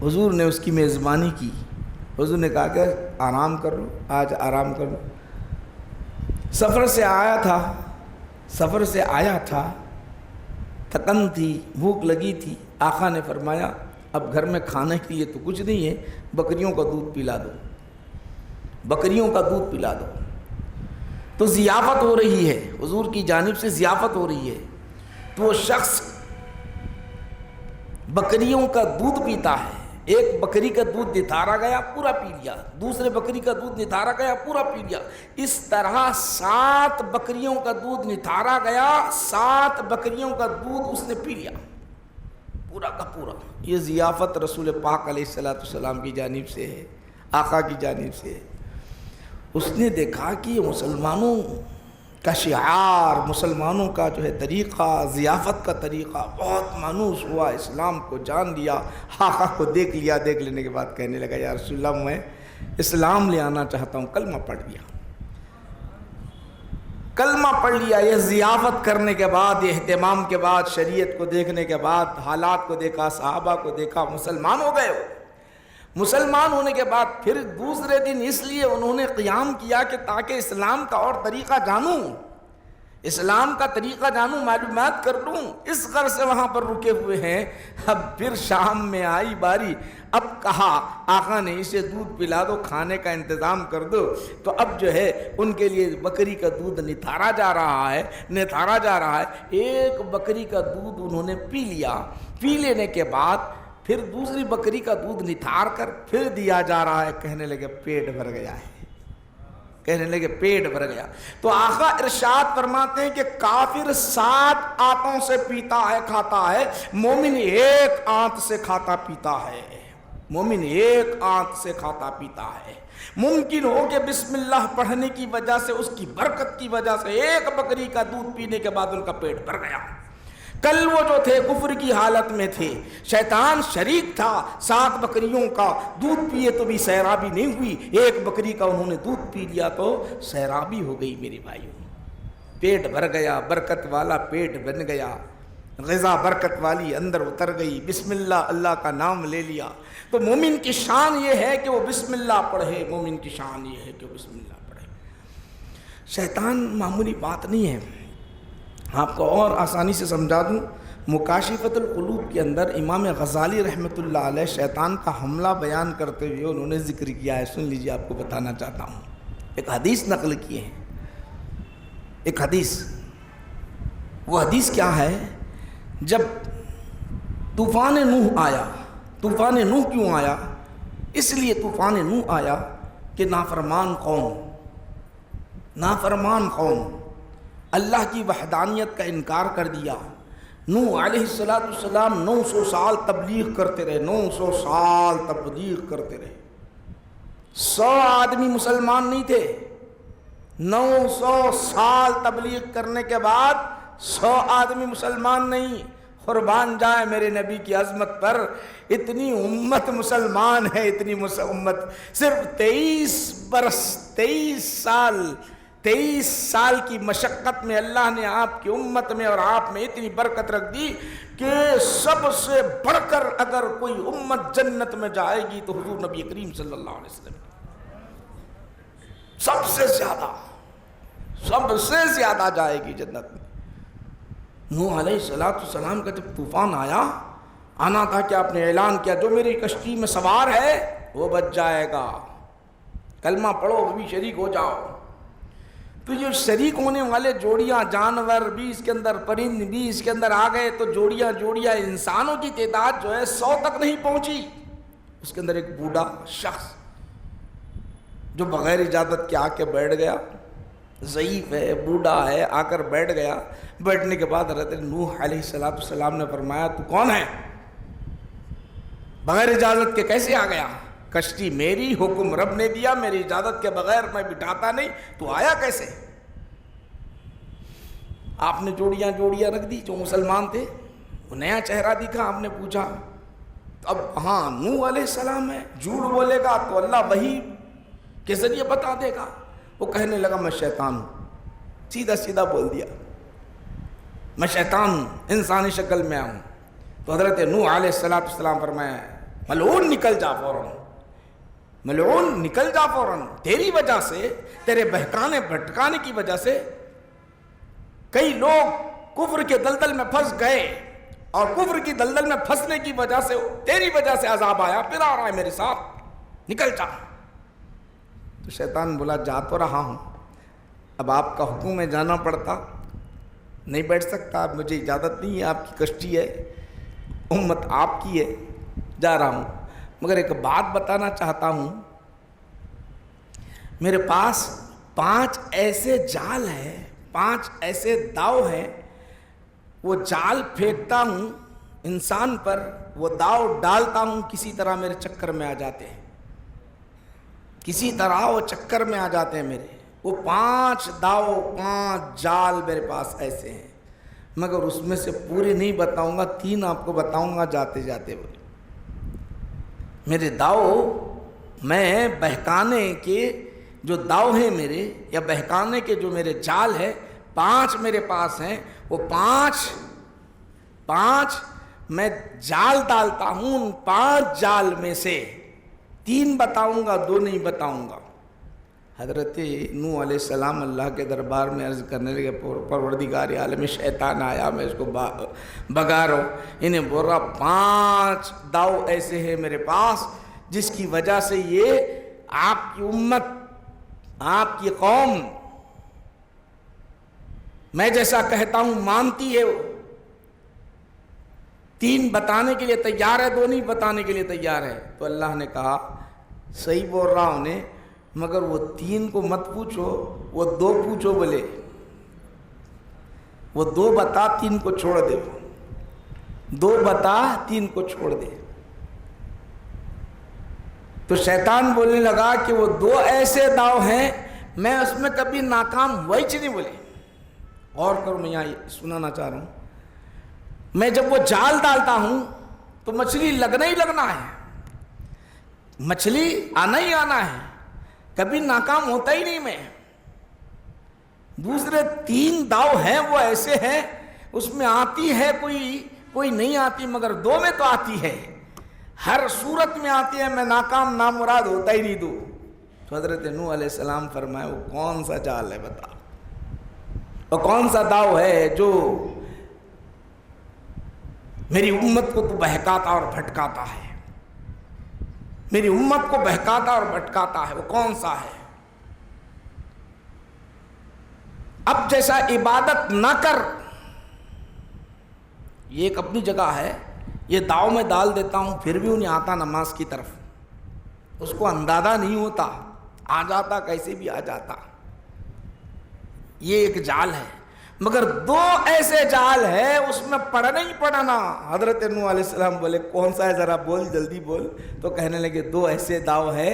حضور نے اس کی میزبانی کی، حضور نے کہا کہ آرام کر لو، آج آرام کر لو۔ سفر سے آیا تھا، تھکن تھی، بھوک لگی تھی، آقا نے فرمایا اب گھر میں کھانے کے لیے تو کچھ نہیں ہے، بکریوں کا دودھ پلا دو۔ تو ضیافت ہو رہی ہے، حضور کی جانب سے ضیافت ہو رہی ہے، تو وہ شخص بکریوں کا دودھ پیتا ہے، ایک بکری کا دودھ نتھارا گیا پورا پی لیا، دوسرے بکری کا دودھ نتھارا گیا پورا پی لیا، اس طرح 7 بکریوں کا دودھ نتھارا گیا، 7 بکریوں کا دودھ اس نے پی لیا پورا کا پورا۔ یہ ضیافت رسول پاک علیہ السلام کی جانب سے ہے، آقا کی جانب سے ہے۔ اس نے دیکھا کہ یہ مسلمانوں کا شعار، مسلمانوں کا جو ہے طریقہ، ضیافت کا طریقہ بہت مانوس ہوا، اسلام کو جان لیا، آقا کو دیکھ لیا، دیکھ لینے کے بعد کہنے لگا یا رسول اللہ میں اسلام لے آنا چاہتا ہوں، کلمہ پڑھ لیا۔ یہ ضیافت کرنے کے بعد، یہ اہتمام کے بعد، شریعت کو دیکھنے کے بعد، حالات کو دیکھا، صحابہ کو دیکھا، مسلمان ہو گئے۔ مسلمان ہونے کے بعد پھر دوسرے دن اس لیے انہوں نے قیام کیا کہ تاکہ اسلام کا اور طریقہ جانوں، اسلام کا طریقہ جانوں، معلومات کر لوں، اس غرض سے وہاں پر رکے ہوئے ہیں۔ اب پھر شام میں آئی باری، اب کہا آقا نے اسے دودھ پلا دو، کھانے کا انتظام کر دو، تو اب جو ہے ان کے لیے بکری کا دودھ نتھارا جا رہا ہے۔ ایک بکری کا دودھ انہوں نے پی لیا، پی لینے کے بعد پھر دوسری بکری کا دودھ نتھار کر پھر دیا جا رہا ہے، کہنے لگے پیٹ بھر گیا۔ تو آقا ارشاد فرماتے ہیں کہ کافر 7 آنتوں سے پیتا ہے، کھاتا ہے، مومن 1 آنت سے کھاتا پیتا ہے۔ مومن ایک آنت سے کھاتا پیتا ہے. ممکن ہو کہ بسم اللہ پڑھنے کی وجہ سے، اس کی برکت کی وجہ سے ایک بکری کا دودھ پینے کے بعد ان کا پیٹ بھر گیا. کل وہ جو تھے کفر کی حالت میں تھے، شیطان شریک تھا، 7 بکریوں کا دودھ پیے تو بھی سیرابی نہیں ہوئی، ایک بکری کا انہوں نے دودھ پی لیا تو سیرابی ہو گئی. میرے بھائیوں، پیٹ بھر گیا، برکت والا پیٹ بن گیا، غذا برکت والی اندر اتر گئی. بسم اللہ، اللہ کا نام لے لیا. تو مومن کی شان یہ ہے کہ وہ بسم اللہ پڑھے. مومن کی شان یہ ہے کہ وہ بسم اللہ پڑھے. شیطان معمولی بات نہیں ہے. آپ کو اور آسانی سے سمجھا دوں، مکاشفۃ القلوب کے اندر امام غزالی رحمۃ اللہ علیہ شیطان کا حملہ بیان کرتے ہوئے انہوں نے ذکر کیا ہے. سن لیجیے، آپ کو بتانا چاہتا ہوں. ایک حدیث نقل کی ہے، ایک حدیث. وہ حدیث کیا ہے؟ جب طوفان نوح آیا، طوفان نوح کیوں آیا؟ اس لیے طوفان نوح آیا کہ نافرمان قوم اللہ کی وحدانیت کا انکار کر دیا. نوح علیہ السلام 900 سال تبلیغ کرتے رہے، 900 سال تبلیغ کرتے رہے. 100 آدمی مسلمان نہیں تھے. 900 سال تبلیغ کرنے کے بعد 100 آدمی مسلمان نہیں. قربان جائے میرے نبی کی عظمت پر، اتنی امت مسلمان ہے، اتنی امت. صرف 23 سال کی مشقت میں اللہ نے آپ کی امت میں اور آپ میں اتنی برکت رکھ دی کہ سب سے بڑھ کر اگر کوئی امت جنت میں جائے گی تو حضور نبی کریم صلی اللہ علیہ وسلم سب سے زیادہ جائے گی جنت میں. نوح علیہ السلام کا جب طوفان آنا تھا کہ آپ نے اعلان کیا جو میری کشتی میں سوار ہے وہ بچ جائے گا، کلمہ پڑھو وہ بھی شریک ہو جاؤ. تو یہ شریک ہونے والے جوڑیاں جانور بھی اس کے اندر، پرند بھی اس کے اندر آ گئے. تو جوڑیاں انسانوں کی تعداد جو ہے 100 تک نہیں پہنچی. اس کے اندر ایک بوڑھا شخص جو بغیر اجازت کے آ کے بیٹھ گیا، ضعیف ہے، بوڑھا ہے، آ کر بیٹھ گیا. بیٹھنے کے بعد حضرت نوح علیہ السلام نے فرمایا تو کون ہے؟ بغیر اجازت کے کیسے آ گیا؟ کشتی میری، حکم رب نے دیا، میری اجازت کے بغیر میں بٹھاتا نہیں، تو آیا کیسے؟ آپ نے جوڑیاں رکھ دی. جو مسلمان تھے وہ نیا چہرہ دکھا. آپ نے پوچھا اب ہاں نوح علیہ السلام ہے، جھوٹ بولے گا تو اللہ وحی کے ذریعے بتا دے گا. وہ کہنے لگا میں شیطان ہوں. سیدھا بول دیا میں شیطان ہوں، انسانی شکل میں آؤں. تو حضرت نوح علیہ السلام فرمایا ملعون نکل جا فوراً، ملعون نکل جا فوراً. تیری وجہ سے، تیرے بہکانے بھٹکانے کی وجہ سے کئی لوگ کفر کے دلدل میں پھنس گئے، اور کفر کی دلدل میں پھنسنے کی وجہ سے تیری وجہ سے عذاب آیا، پھر آ رہا ہے میرے ساتھ، نکل جا. تو شیطان بولا جا تو رہا ہوں، اب آپ کا حکم ہے جانا پڑتا، نہیں بیٹھ سکتا، اب مجھے اجازت نہیں ہے، آپ کی کشتی ہے، امت آپ کی ہے، جا رہا ہوں. مگر ایک بات بتانا چاہتا ہوں، میرے پاس 5 ایسے جال ہیں، 5 ایسے داؤ ہیں. وہ جال پھینکتا ہوں انسان پر، وہ داؤ ڈالتا ہوں، کسی طرح میرے چکر میں آ جاتے ہیں، کسی طرح وہ چکر میں آ جاتے ہیں میرے. وہ 5 داؤ، 5 جال میرے پاس ایسے ہیں. مگر اس میں سے پورے نہیں بتاؤں گا، 3 آپ کو بتاؤں گا جاتے جاتے. میرے داؤ، میں بہکانے کے جو داؤ ہیں میرے، یا بہکانے کے جو میرے جال ہیں، 5 میرے پاس ہیں. وہ 5 میں جال ڈالتا ہوں. ان 5 جال میں سے 3 بتاؤں گا، 2 نہیں بتاؤں گا. حضرت نوح علیہ السلام اللہ کے دربار میں عرض کرنے لگے پروردگار عالم، شیطان آیا، میں اس کو بگا رہا ہوں. انہیں بول رہا 5 داؤ ایسے ہیں میرے پاس جس کی وجہ سے یہ آپ کی امت، آپ کی قوم میں جیسا کہتا ہوں مانتی ہے. 3 بتانے کے لیے تیار ہے، 2 نہیں بتانے کے لیے تیار ہے. تو اللہ نے کہا صحیح بول رہا ہوں انہیں، مگر وہ 3 کو مت پوچھو، وہ 2 پوچھو. بولے وہ 2 بتا، 3 کو چھوڑ دے. 2 بتا، 3 کو چھوڑ دے. تو شیطان بولنے لگا کہ وہ 2 ایسے داؤ ہیں میں اس میں کبھی ناکام ہوئی چی نہیں بولے. اور کرو، میں یہاں سنانا چاہ رہا ہوں. میں جب وہ جال ڈالتا ہوں تو مچھلی لگنا ہی لگنا ہے، مچھلی آنا ہی آنا ہے، کبھی ناکام ہوتا ہی نہیں میں. دوسرے 3 داؤ ہیں وہ ایسے ہیں اس میں آتی ہے کوئی نہیں آتی، مگر 2 میں تو آتی ہے، ہر صورت میں آتی ہے، میں ناکام نامراد ہوتا ہی نہیں دوں. تو حضرت نوح علیہ السلام فرمائے وہ کون سا جال ہے بتا، وہ کون سا داؤ ہے جو میری امت کو تو بہکاتا اور بھٹکاتا ہے، میری امت کو بہکاتا اور بھٹکاتا ہے، وہ کون سا ہے؟ اب جیسا عبادت نہ کر، یہ ایک اپنی جگہ ہے، یہ داؤ میں ڈال دیتا ہوں پھر بھی انہیں آتا نماز کی طرف، اس کو اندازہ نہیں ہوتا، آ جاتا کیسے بھی آ جاتا، یہ ایک جال ہے. مگر 2 ایسے جال ہے اس میں پڑھنا ہی پڑھنا. حضرت نوح علیہ السلام بولے کون سا ہے ذرا بول، جلدی بول. تو کہنے لگے 2 ایسے داؤ ہے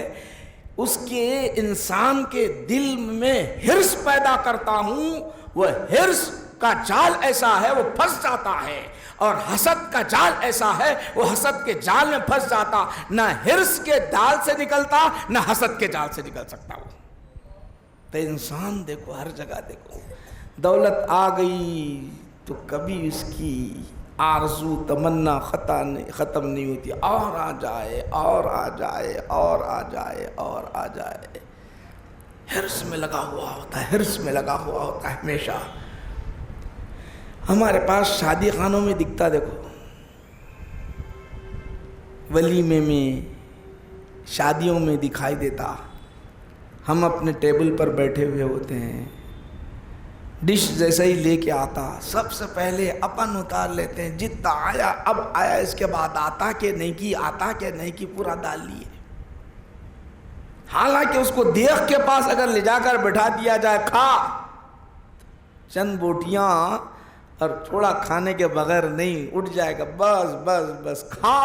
اس کے انسان کے دل میں حرص پیدا کرتا ہوں، وہ حرص کا جال ایسا ہے وہ پھنس جاتا ہے، اور حسد کا جال ایسا ہے وہ حسد کے جال میں پھنس جاتا، نہ حرص کے جال سے نکلتا نہ حسد کے جال سے نکل سکتا. وہ تو انسان دیکھو ہر جگہ دیکھو، دولت آ گئی تو کبھی اس کی آرزو تمنا ختم نہیں ہوتی، اور آ جائے اور آ جائے اور آ جائے اور آ جائے، حرص میں لگا ہوا ہوتا ہے، حرص میں لگا ہوا ہوتا ہے ہمیشہ. ہمارے پاس شادی خانوں میں دکھتا دیکھو، ولیمے میں شادیوں میں دکھائی دیتا، ہم اپنے ٹیبل پر بیٹھے ہوئے ہوتے ہیں، ڈش جیسا ہی لے کے آتا سب سے پہلے اپن اتار لیتے ہیں، جتنا آیا اب آیا، اس کے بعد آتا کہ نہیں کی، آتا کہ نہیں کی، پورا ڈال لیے. حالانکہ اس کو دیکھ کے پاس اگر لے جا کر بٹھا دیا جائے، کھا، چند بوٹیاں اور تھوڑا کھانے کے بغیر نہیں، اٹھ جائے گا، بس بس بس کھا،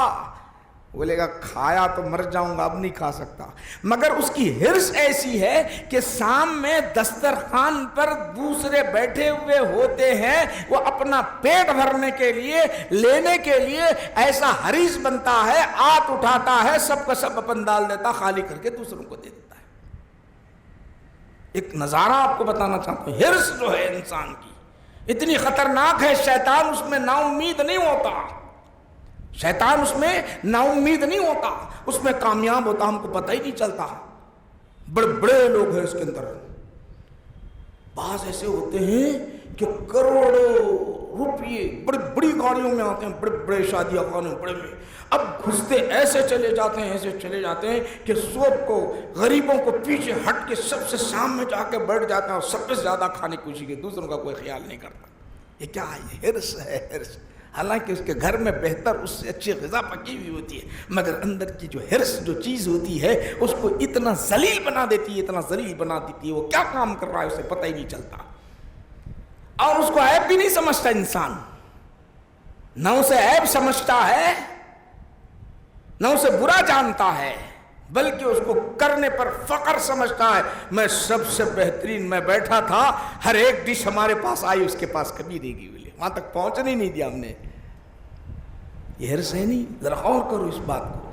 بولے گا کھایا تو مر جاؤں گا، اب نہیں کھا سکتا. مگر اس کی حرص ایسی ہے کہ شام میں دسترخوان پر دوسرے بیٹھے ہوئے ہوتے ہیں، وہ اپنا پیٹ بھرنے کے لیے، لینے کے لیے ایسا حریص بنتا ہے، ہاتھ اٹھاتا ہے، سب کا سب اپن ڈال دیتا، خالی کر کے دوسروں کو دے دیتا ہے. ایک نظارہ آپ کو بتانا چاہتا ہوں، حرص جو ہے انسان کی اتنی خطرناک ہے. شیطان اس میں نا امید نہیں ہوتا، شیطان اس میں نا امید نہیں ہوتا، اس میں کامیاب ہوتا، ہم کو پتہ ہی نہیں چلتا. بڑے بڑے لوگ ہیں اس کے اندر، بعض ایسے ہوتے ہیں کہ کروڑوں روپیے بڑی بڑی گاڑیوں میں آتے ہیں، بڑے بڑے شادیاں خانے بڑے میں، اب گھستے ایسے چلے جاتے ہیں، ایسے چلے جاتے ہیں کہ سب کو غریبوں کو پیچھے ہٹ کے سب سے سامنے جا کے بیٹھ جاتے ہیں، اور سب سے زیادہ کھانے کی کوشش کی، دوسروں کا کوئی خیال نہیں کرتا. یہ کیا ہے؟ یہ حرص ہے، حرص. حالانکہ اس کے گھر میں بہتر اس سے اچھی غذا پکی ہوئی ہوتی ہے، مگر اندر کی جو حرص جو چیز ہوتی ہے اس کو اتنا ذلیل بنا دیتی ہے، اتنا ذلیل بنا دیتی ہے، وہ کیا کام کر رہا ہے اسے پتہ ہی نہیں چلتا، اور اس کو عیب بھی نہیں سمجھتا انسان، نہ اسے عیب سمجھتا ہے نہ اسے برا جانتا ہے، بلکہ اس کو کرنے پر فخر سمجھتا ہے. میں سب سے بہترین، میں بیٹھا تھا، ہر ایک ڈش ہمارے پاس آئی، اس کے پاس کبھی رہ گئی، وہاں تک پہنچنے نہیں دیا ہم نے. یہ حرص ہے نہیں؟ ذرا غور کرو اس بات کو.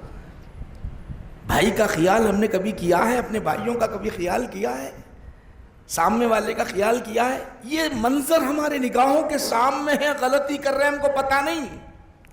بھائی کا خیال ہم نے کبھی کیا ہے؟ اپنے بھائیوں کا کبھی خیال کیا ہے؟ سامنے والے کا خیال کیا ہے؟ یہ منظر ہمارے نگاہوں کے سامنے ہے، غلطی کر رہے ہیں، ہم کو پتہ نہیں،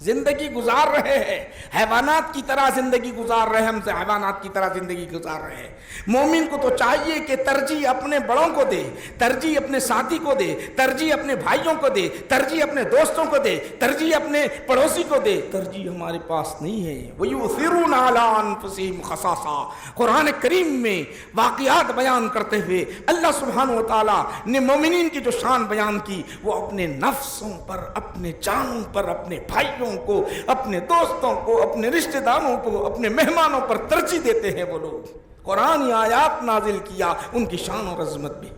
زندگی گزار رہے ہیں، حیوانات کی طرح زندگی گزار رہے ہیں، ہم سے حیوانات کی طرح زندگی گزار رہے ہیں. مومن کو تو چاہیے کہ ترجیح اپنے بڑوں کو دے، ترجیح اپنے ساتھی کو دے، ترجیح اپنے بھائیوں کو دے، ترجیح اپنے دوستوں کو دے، ترجیح اپنے پڑوسی کو دے. ترجیح ہمارے پاس نہیں ہے. وَيُؤْثِرُونَ عَلَىٰ أَنفُسِهِمْ خَصَاصًا. قرآن کریم میں واقعات بیان کرتے ہوئے اللہ سبحانہ و تعالیٰ نے مومنین کی جو شان بیان کی، وہ اپنے نفسوں پر، اپنے جانوں پر، اپنے بھائیوں کو، اپنے دوستوں کو، اپنے رشتہ داروں کو، اپنے مہمانوں پر ترجیح دیتے ہیں. وہ لوگ قرآن آیات نازل کیا ان کی شان اور عظمت میں.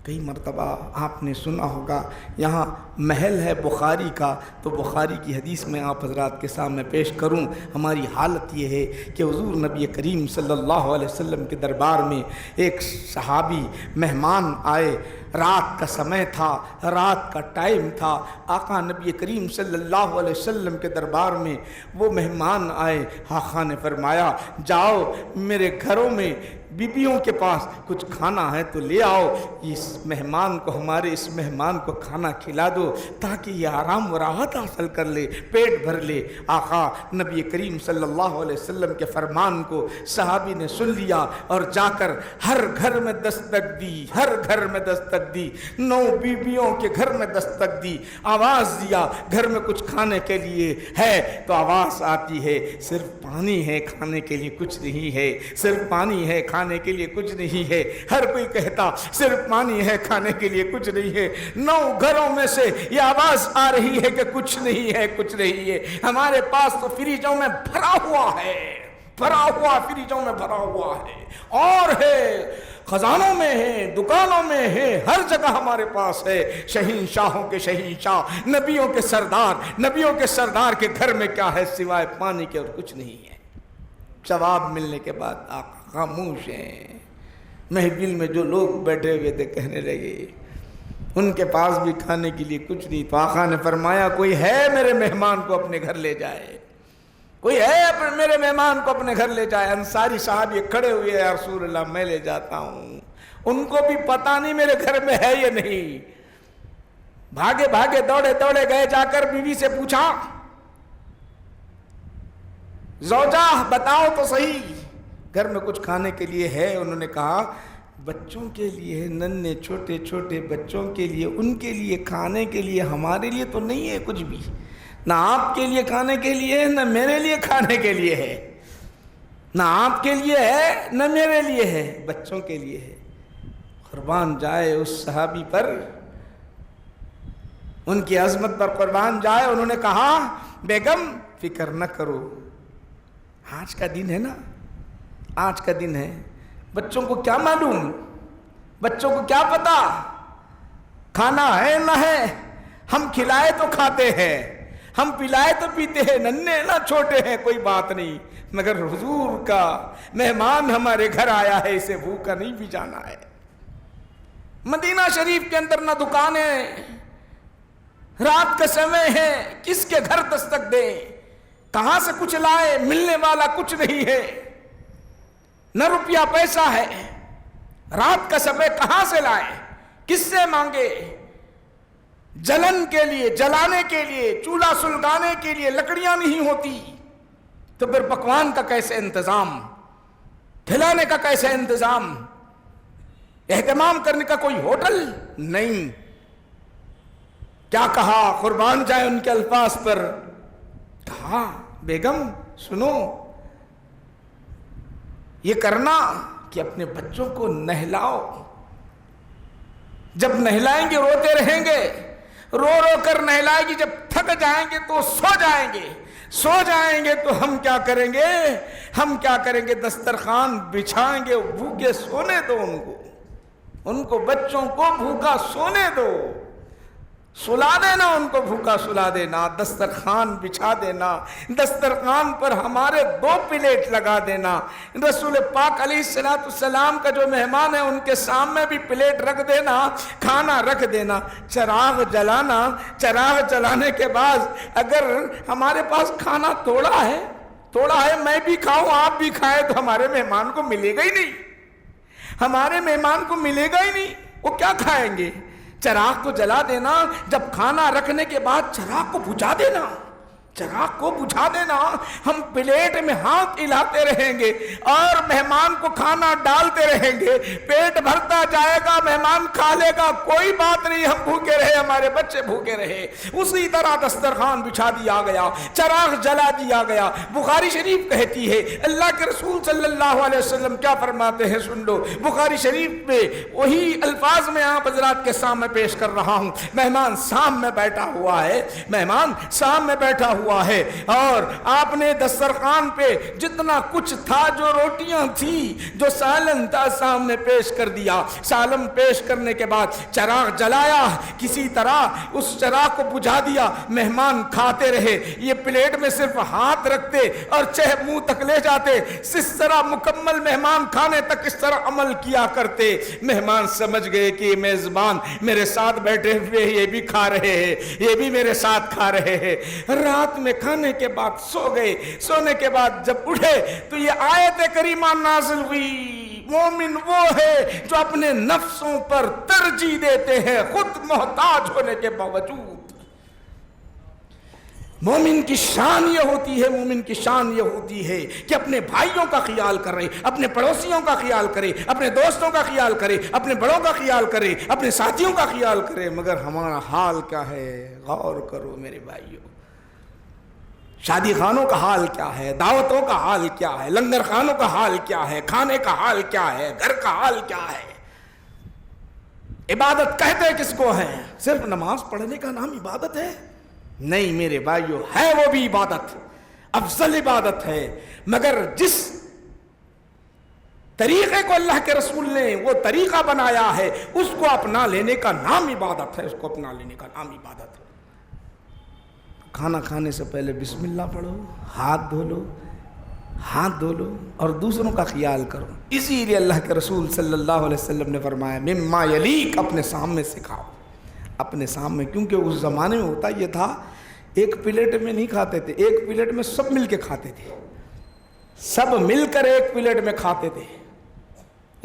کئی مرتبہ آپ نے سنا ہوگا یہاں محل ہے بخاری کا، تو بخاری کی حدیث میں آپ حضرات کے سامنے پیش کروں۔ ہماری حالت یہ ہے کہ حضور نبی کریم صلی اللہ علیہ وسلم کے دربار میں ایک صحابی مہمان آئے، رات کا سمے تھا، رات کا ٹائم تھا، آقا نبی کریم صلی اللہ علیہ وسلم کے دربار میں وہ مہمان آئے۔ آقا نے فرمایا جاؤ میرے گھروں میں بیبیوں کے پاس کچھ کھانا ہے تو لے آؤ، اس مہمان کو، ہمارے اس مہمان کو کھانا کھلا دو تاکہ یہ آرام و راحت حاصل کر لے، پیٹ بھر لے۔ آقا نبی کریم صلی اللہ علیہ وسلم کے فرمان کو صحابی نے سن لیا اور جا کر ہر گھر میں دستک دی، ہر گھر میں دستک دی، 9 بیبیوں کے گھر میں دستک دی، آواز دیا گھر میں کچھ کھانے کے لیے ہے، تو آواز آتی ہے صرف پانی ہے، کھانے کے لیے کچھ نہیں ہے، صرف پانی ہے، کھانے کے لیے کچھ نہیں ہے۔ ہر کوئی کہتا صرف پانی ہے، کھانے کے لیے کچھ نہیں ہے۔ 9 گھروں میں سے یہ آواز آ رہی ہے کہ کچھ نہیں ہے، کچھ نہیں ہے، ہمارے پاس تو فریجوں میں بھرا ہوا ہے، بھرا ہوا، فریجوں میں بھرا ہوا ہے، اور ہے خزانوں میں ہے، دکانوں میں ہے، ہر جگہ ہمارے پاس ہے۔ شہنشاہوں کے شہنشاہ، نبیوں کے سردار، نبیوں کے سردار کے گھر میں کیا ہے سوائے پانی کے اور کچھ نہیں ہے۔ جواب ملنے کے بعد آقا خاموش ہیں۔ محفل میں جو لوگ بیٹھے ہوئے تھے کہنے لگے ان کے پاس بھی کھانے کے لیے کچھ نہیں، تو آقا نے فرمایا کوئی ہے میرے مہمان کو اپنے گھر لے جائے، کوئی ہے میرے مہمان کو اپنے گھر لے جائے۔ انصاری صاحب یہ کھڑے ہوئے یا رسول اللہ میں لے جاتا ہوں، ان کو بھی پتہ نہیں میرے گھر میں ہے یا نہیں۔ بھاگے بھاگے دوڑے دوڑے گئے، جا کر بیوی سے پوچھا زوجہ بتاؤ تو صحیح گھر میں کچھ کھانے کے لیے ہے؟ انہوں نے کہا بچوں کے لیے ہے، ننھے چھوٹے چھوٹے بچوں کے لیے، ان کے لیے کھانے کے لیے، ہمارے لیے تو نہیں ہے کچھ بھی، نہ آپ کے لیے کھانے کے لیے ہے، نہ میرے لیے کھانے کے لیے ہے، نہ آپ کے لیے ہے نہ میرے لیے ہے، بچوں کے لیے ہے۔ قربان جائے اس صحابی پر، ان کی عظمت پر قربان جائے۔ انہوں نے کہا بیگم فکر نہ کرو، آج کا دن ہے نا، آج کا دن ہے، بچوں کو کیا معلوم، بچوں کو کیا پتا کھانا ہے نہ ہے، ہم کھلائے تو کھاتے ہیں، ہم پلائے تو پیتے ہیں، ننھے نہ چھوٹے ہیں کوئی بات نہیں، مگر حضور کا مہمان ہمارے گھر آیا ہے، اسے بھوکا نہیں بھی جانا ہے۔ مدینہ شریف کے اندر نہ دکانیں، رات کا سمے ہے، کس کے گھر دستک دیں، کہاں سے کچھ لائے، ملنے والا کچھ نہیں ہے، نہ روپیہ پیسہ ہے، رات کا سمے کہاں سے لائے، کس سے مانگے، جلن کے لیے، جلانے کے لیے، چولہا سلگانے کے لیے لکڑیاں نہیں ہوتی، تو پھر پکوان کا کیسے انتظام، کھلانے کا کیسے انتظام، اہتمام کرنے کا کوئی ہوٹل نہیں۔ کیا کہا، قربان جائے ان کے الفاظ پر، کہا بیگم سنو، یہ کرنا کہ اپنے بچوں کو نہلاؤ، جب نہلائیں گے روتے رہیں گے، رو رو کر نہلائے گی، جب تھک جائیں گے تو سو جائیں گے، سو جائیں گے تو ہم کیا کریں گے، ہم کیا کریں گے، دسترخوان بچھائیں گے، بھوکے سونے دو ان کو بچوں کو بھوکا سونے دو، سلا دینا ان کو، بھوکا سلا دینا، دسترخوان بچھا دینا، دسترخوان پر ہمارے 2 پلیٹ لگا دینا، رسول پاک علیہ السلام کا جو مہمان ہے ان کے سامنے بھی پلیٹ رکھ دینا، کھانا رکھ دینا، چراغ جلانا، چراغ جلانے کے بعد اگر ہمارے پاس کھانا تھوڑا ہے، میں بھی کھاؤں آپ بھی کھائیں، تو ہمارے مہمان کو ملے گا ہی نہیں، ہمارے مہمان کو ملے گا ہی نہیں، وہ کیا کھائیں گے۔ چراغ کو جلا دینا، جب کھانا رکھنے کے بعد چراغ کو بجھا دینا، چراغ کو بجھا دینا، ہم پلیٹ میں ہاتھ ہلاتے رہیں گے اور مہمان کو کھانا ڈالتے رہیں گے، پیٹ بھرتا جائے گا، مہمان کھا لے گا، کوئی بات نہیں، ہم بھوکے رہے، ہمارے بچے بھوکے رہے۔ اسی طرح دسترخوان بچھا دیا گیا، چراغ جلا دیا گیا۔ بخاری شریف کہتی ہے، اللہ کے رسول صلی اللہ علیہ وسلم کیا فرماتے ہیں سن لو، بخاری شریف میں وہی الفاظ میں آپ حضرات کے سامنے پیش کر رہا ہوں۔ مہمان سام میں بیٹھا ہوا ہے، مہمان سام میں بیٹھا ہوا ہے، اور آپ نے دسترخوان پہ جتنا کچھ تھا، جو روٹیاں تھی، جو سالن تھا، سامنے پیش کر دیا۔ سالن پیش کرنے کے بعد چراغ جلایا، کسی طرح اس چراغ کو بجھا دیا، مہمان کھاتے رہے۔ یہ پلیٹ میں صرف ہاتھ رکھتے اور چہ منہ تک لے جاتے، اس طرح مکمل مہمان کھانے تک اس طرح عمل کیا کرتے۔ مہمان سمجھ گئے کہ یہ میزبان میرے ساتھ بیٹھے ہوئے، یہ بھی کھا رہے ہیں، یہ بھی میرے ساتھ کھا رہے ہیں۔ رات میں کھانے کے بعد سو گئے۔ سونے کے بعد جب اٹھے تو یہ آیت کریمہ نازل ہوئی، مومن وہ ہے جو اپنے نفسوں پر ترجیح دیتے ہیں خود محتاج ہونے کے باوجود۔ مومن کی شان یہ ہوتی ہے، مومن کی شان یہ ہوتی ہے کہ اپنے بھائیوں کا خیال کرے، اپنے پڑوسیوں کا خیال کرے، اپنے دوستوں کا خیال کرے، اپنے بڑوں کا خیال کرے، اپنے ساتھیوں کا خیال کرے۔ مگر ہمارا حال کیا ہے؟ غور کرو میرے بھائیوں، شادی خانوں کا حال کیا ہے، دعوتوں کا حال کیا ہے، لنگر خانوں کا حال کیا ہے، کھانے کا حال کیا ہے، گھر کا حال کیا ہے۔ عبادت کہتے کس کو ہے؟ صرف نماز پڑھنے کا نام عبادت ہے؟ نہیں میرے بھائیو، ہے وہ بھی عبادت، افضل عبادت ہے، مگر جس طریقے کو اللہ کے رسول نے وہ طریقہ بنایا ہے اس کو اپنا لینے کا نام عبادت ہے، اس کو اپنا لینے کا نام عبادت ہے۔ کھانا کھانے سے پہلے بسم اللہ پڑھو، ہاتھ دھو لو، ہاتھ دھو لو اور دوسروں کا خیال کرو۔ اسی لیے اللہ کے رسول صلی اللہ علیہ وسلم نے فرمایا مما یلیک، اپنے سامنے سے کھاؤ، اپنے سامنے، کیونکہ اس زمانے میں ہوتا یہ تھا ایک پلیٹ میں نہیں کھاتے تھے، ایک پلیٹ میں سب مل کے کھاتے تھے، سب مل کر ایک پلیٹ میں کھاتے تھے۔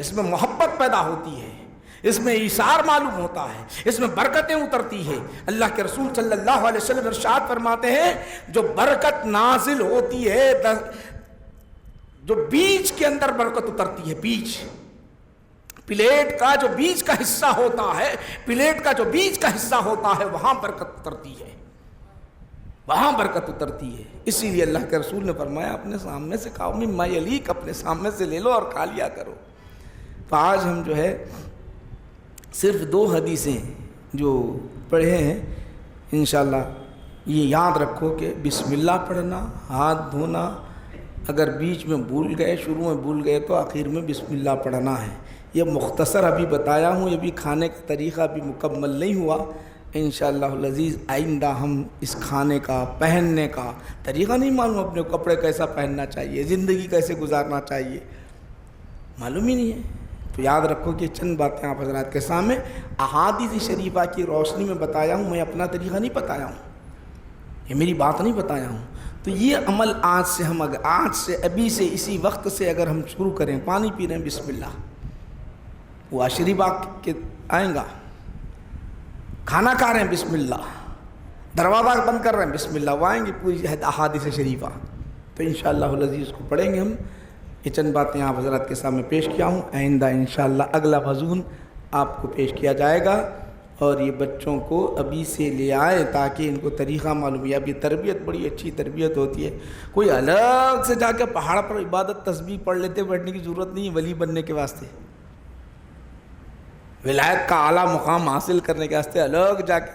اس میں محبت پیدا ہوتی ہے، اس میں ایثار معلوم ہوتا ہے، اس میں برکتیں اترتی ہے۔ اللہ کے رسول صلی اللہ علیہ وسلم ارشاد فرماتے ہیں جو برکت نازل ہوتی ہے، جو بیچ کے اندر برکت اترتی ہے، بیچ پلیٹ کا جو بیچ کا حصہ ہوتا ہے، پلیٹ کا جو بیچ کا حصہ ہوتا ہے، وہاں برکت اترتی ہے، وہاں برکت اترتی ہے۔ اسی لیے اللہ کے رسول نے فرمایا اپنے سامنے سے کھاؤ، مما یلیک، اپنے سامنے سے لے لو اور کھا لیا کرو۔ تو آج ہم جو ہے صرف 2 حدیثیں جو پڑھے ہیں، انشاءاللہ یہ یاد رکھو کہ بسم اللہ پڑھنا، ہاتھ دھونا، اگر بیچ میں بھول گئے، شروع میں بھول گئے تو آخر میں بسم اللہ پڑھنا ہے۔ یہ مختصر ابھی بتایا ہوں، یہ بھی کھانے کا طریقہ ابھی مکمل نہیں ہوا۔ انشاءاللہ العزیز آئندہ ہم اس کھانے کا، پہننے کا طریقہ نہیں معلوم، اپنے کپڑے کیسا پہننا چاہیے، زندگی کیسے گزارنا چاہیے، معلوم ہی نہیں ہے۔ تو یاد رکھو کہ چند باتیں آپ حضرات کے سامنے احادیث شریفہ کی روشنی میں بتایا ہوں، میں اپنا طریقہ نہیں بتایا ہوں، یہ میری بات نہیں بتایا ہوں۔ تو یہ عمل آج سے ہم آج سے ابھی سے اسی وقت سے اگر ہم شروع کریں، پانی پی رہے ہیں بسم اللہ، وہ عشری باغ کے آئیں گا، کھانا کھا رہے ہیں بسم اللہ، دروازہ بند کر رہے ہیں بسم اللہ، وہ آئیں گے پوری احادیث شریفہ۔ تو انشاءاللہ العزیز کو پڑھیں گے ہم۔ یہ چند باتیں آپ حضرات کے سامنے پیش کیا ہوں، آئندہ انشاءاللہ اگلا مضمون آپ کو پیش کیا جائے گا، اور یہ بچوں کو ابھی سے لے آئیں تاکہ ان کو طریقہ معلوم ہے۔ اب یہ تربیت بڑی اچھی تربیت ہوتی ہے، کوئی الگ سے جا کے پہاڑ پر عبادت تسبیح پڑھ لیتے بیٹھنے کی ضرورت نہیں ہے ولی بننے کے واسطے، ولایت کا اعلیٰ مقام حاصل کرنے کے واسطے الگ جا کے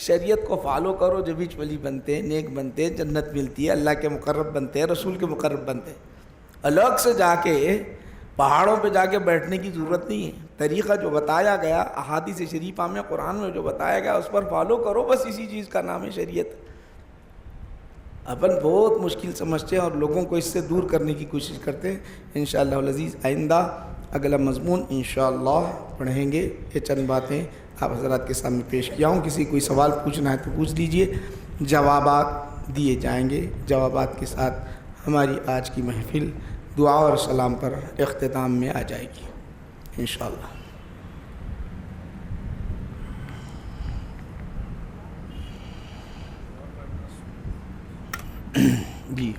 شریعت کو فالو کرو، جب بیچ ولی بنتے ہیں، نیک بنتے ہیں، جنت ملتی ہے، اللہ کے مقرب بنتے ہیں، رسول کے مقرب بنتے ہیں۔ الگ سے جا کے پہاڑوں پہ جا کے بیٹھنے کی ضرورت نہیں ہے۔ طریقہ جو بتایا گیا احادیث شریفہ میں، قرآن میں جو بتایا گیا اس پر فالو کرو، بس اسی چیز کا نام ہے شریعت۔ اپن بہت مشکل سمجھتے ہیں اور لوگوں کو اس سے دور کرنے کی کوشش کرتے ہیں۔ انشاءاللہ العزیز آئندہ اگلا مضمون انشاءاللہ پڑھیں گے۔ یہ چند باتیں آپ حضرات کے سامنے پیش کیا ہوں، کسی کوئی سوال پوچھنا ہے تو پوچھ لیجئے، جوابات دیے جائیں گے۔ جوابات کے ساتھ ہماری آج کی محفل دعا اور سلام پر اختتام میں آ جائے گی انشاءاللہ۔ جی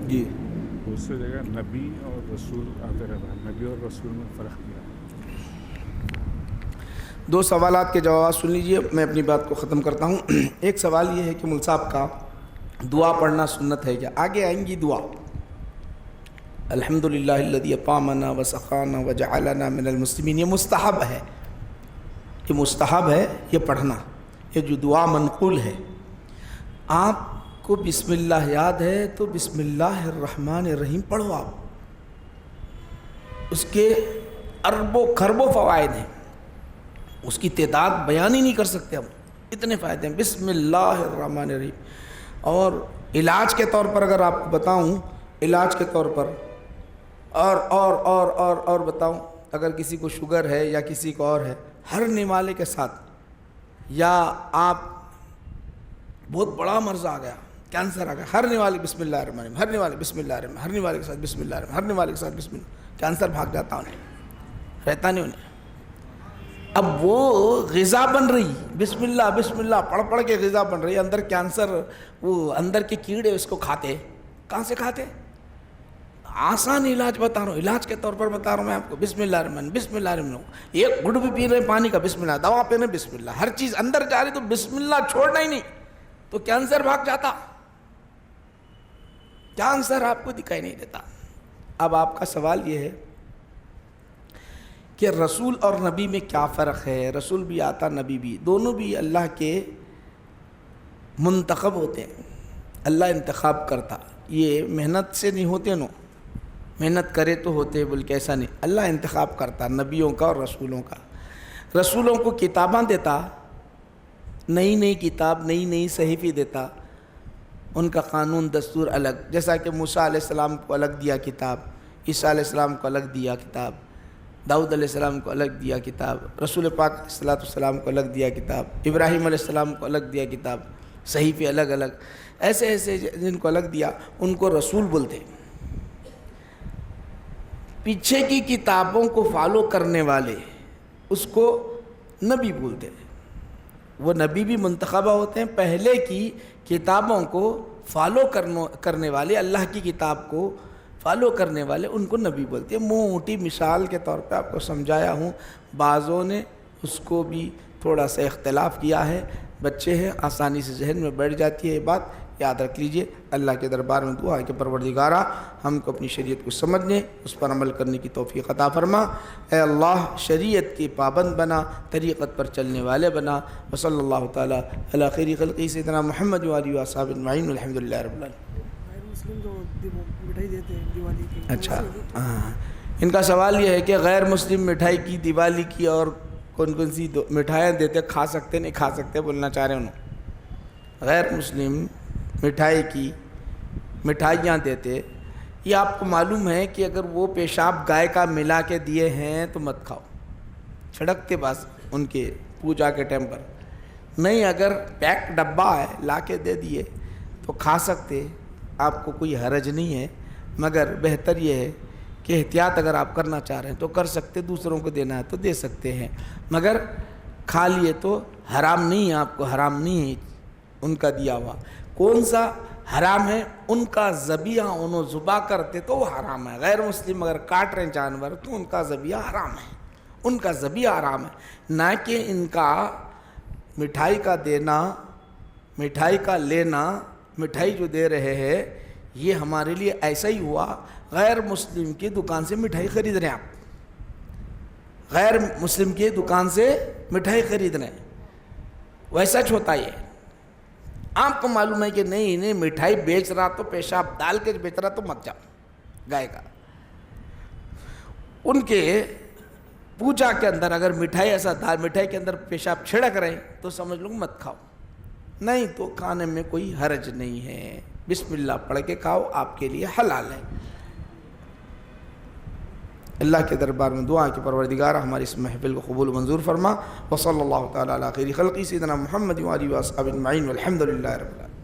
جی دوسری جگہ نبی اور رسول آتے رہتا ہے، نبی اور رسول میں فرق کیا؟ 2 سوالات کے جوابات سن لیجئے، میں اپنی بات کو ختم کرتا ہوں۔ ایک سوال یہ ہے کہ مول صاحب کا دعا پڑھنا سنت ہے کیا؟ آگے آئیں گی دعا، الحمدللہ الذی اطعمنا وسقانا وجعلنا من المسلمین، یہ مستحب ہے، یہ مستحب ہے یہ پڑھنا، یہ جو دعا منقول ہے۔ آپ کو بسم اللہ یاد ہے تو بسم اللہ الرحمن الرحیم پڑھو آپ، اس کے اربوں خربوں فوائد ہیں، اس کی تعداد بیان ہی نہیں کر سکتے ہم، اتنے فائدے ہیں بسم اللہ الرحمن الرحیم۔ اور علاج کے طور پر اگر آپ کو بتاؤں، علاج کے طور پر اور بتاؤں، اگر کسی کو شوگر ہے یا کسی کو اور ہے، ہر نوالے کے ساتھ، یا آپ بہت بڑا مرض آ گیا، کینسر آ گیا، ہر نوالے بسم اللہ الرحمن الرحیم، ہر نوالے بسم اللہ الرحمن، ہر نوالے کے ساتھ بسم اللہ الرحمن، ہر نوالے کے ساتھ بسم اللہ، کینسر بھاگ جاتا انہیں، رہتا نہیں انہیں۔ اب وہ غذا بن رہی، بسم اللہ پڑھ کے غذا بن رہی، اندر کینسر، وہ اندر کے کیڑے اس کو کھاتے، کہاں سے کھاتے؟ آسان علاج بتا رہا ہوں، علاج کے طور پر بتا رہا ہوں میں آپ کو، بسم اللہ الرحمن بسم اللہ الرحمن، ایک گھٹ بھی پی رہے پانی کا بسم اللہ، دوا پی رہے بسم اللہ، ہر چیز اندر جا رہی تو بسم اللہ چھوڑنا ہی نہیں، تو کینسر بھاگ جاتا، کینسر آپ کو دکھائی نہیں دیتا۔ اب آپ کا سوال یہ ہے کہ رسول اور نبی میں کیا فرق ہے؟ رسول بھی آتا، نبی بھی، دونوں بھی اللہ کے منتخب ہوتے ہیں، اللہ انتخاب کرتا، یہ محنت سے نہیں ہوتے، نو محنت کرے تو ہوتے، بلکہ ایسا نہیں، اللہ انتخاب کرتا نبیوں کا اور رسولوں کا۔ رسولوں کو کتاباں دیتا، نئی کتاب، نئی صحیفے دیتا، ان کا قانون دستور الگ، جیسا کہ موسیٰ علیہ السلام کو الگ دیا کتاب، عیسیٰ علیہ السلام کو الگ دیا کتاب، داؤد علیہ السلام کو الگ دیا کتاب، رسول پاک صلی اللہ علیہ وسلم کو الگ دیا کتاب، ابراہیم علیہ السلام کو الگ دیا کتاب، صحیفے الگ الگ، ایسے جن کو الگ دیا ان کو رسول بولتے۔ پیچھے کی کتابوں کو فالو کرنے والے اس کو نبی بولتے ہیں، وہ نبی بھی منتخبہ ہوتے ہیں، پہلے کی کتابوں کو فالو کرنے والے، اللہ کی کتاب کو فالو کرنے والے، ان کو نبی بولتے ہیں۔ موٹی مثال کے طور پہ آپ کو سمجھایا ہوں، بعضوں نے اس کو بھی تھوڑا سا اختلاف کیا ہے، بچے ہیں آسانی سے ذہن میں بیٹھ جاتی ہے یہ بات، یاد رکھ لیجئے۔ اللہ کے دربار میں دعا ہے کہ پروردگارا ہم کو اپنی شریعت کو سمجھنے، اس پر عمل کرنے کی توفیق عطا فرما۔ اے اللہ شریعت کی پابند بنا، طریقت پر چلنے والے بنا۔ وصلی اللہ تعالیٰ علی خیر خلقہ سیدنا محمد وآلہ وصحبہ اجمعین، الحمدللہ رب العالمین۔ مسلم جو مٹھائی دیتے ہیں دیوالی کی، اچھا، ان کا سوال یہ ہے کہ غیر مسلم مٹھائی کی، دیوالی کی اور کون سی مٹھائیاں دیتے، کھا سکتے نہیں کھا سکتے بولنا چاہ رہے ہیں انہوں۔ غیر مسلم مٹھائی کی مٹھائیاں دیتے، یہ آپ کو معلوم ہے کہ اگر وہ پیشاب گائے کا ملا کے دیے ہیں تو مت کھاؤ، چھڑکتے بس ان کے پوجا کے ٹائم پر، نہیں اگر پیک ڈبہ ہے لا کے دے دیے تو کھا سکتے، آپ کو کوئی حرج نہیں ہے، مگر بہتر یہ ہے کہ احتیاط اگر آپ کرنا چاہ رہے ہیں تو کر سکتے، دوسروں کو دینا ہے تو دے سکتے ہیں، مگر کھا لیے تو حرام نہیں ہے، آپ کو حرام نہیں ہے ان کا دیا ہوا۔ کون سا حرام ہے؟ ان کا ذبیحہ انہوں ذبح کرتے تو وہ حرام ہے۔ غیر مسلم اگر کاٹ رہے ہیں جانور تو ان کا ذبیحہ حرام ہے، ان کا ذبیحہ حرام ہے، نہ کہ ان کا مٹھائی کا دینا، مٹھائی کا لینا، مٹھائی جو دے رہے ہیں یہ ہمارے لیے ایسا ہی ہوا، غیر مسلم کی دکان سے مٹھائی خرید رہے ہیں آپ، غیر مسلم کی دکان سے مٹھائی خرید رہے ہیں، ویسا چ ہوتا ہے۔ آپ کو معلوم ہے کہ نہیں مٹھائی بیچ رہا تو پیشاب ڈال کے بیچ رہا تو مت جاؤ گائے کا۔ ان کے پوجا کے اندر اگر مٹھائی ایسا دال مٹھائی کے اندر پیشاب چھڑک رہے تو سمجھ لو مت کھاؤ، نہیں تو کھانے میں کوئی حرج نہیں ہے، بسم اللہ پڑھ کے کھاؤ، آپ کے لیے حلال ہے۔ اللہ کے دربار میں دعا کہ پروردگار ہماری اس محفل کو قبول منظور فرما۔ وصلی اللہ تعالیٰ علی خیر خلقہ سیدنا محمد وآلہ وصحبہ اجمعین، والحمدللہ رب العالمین۔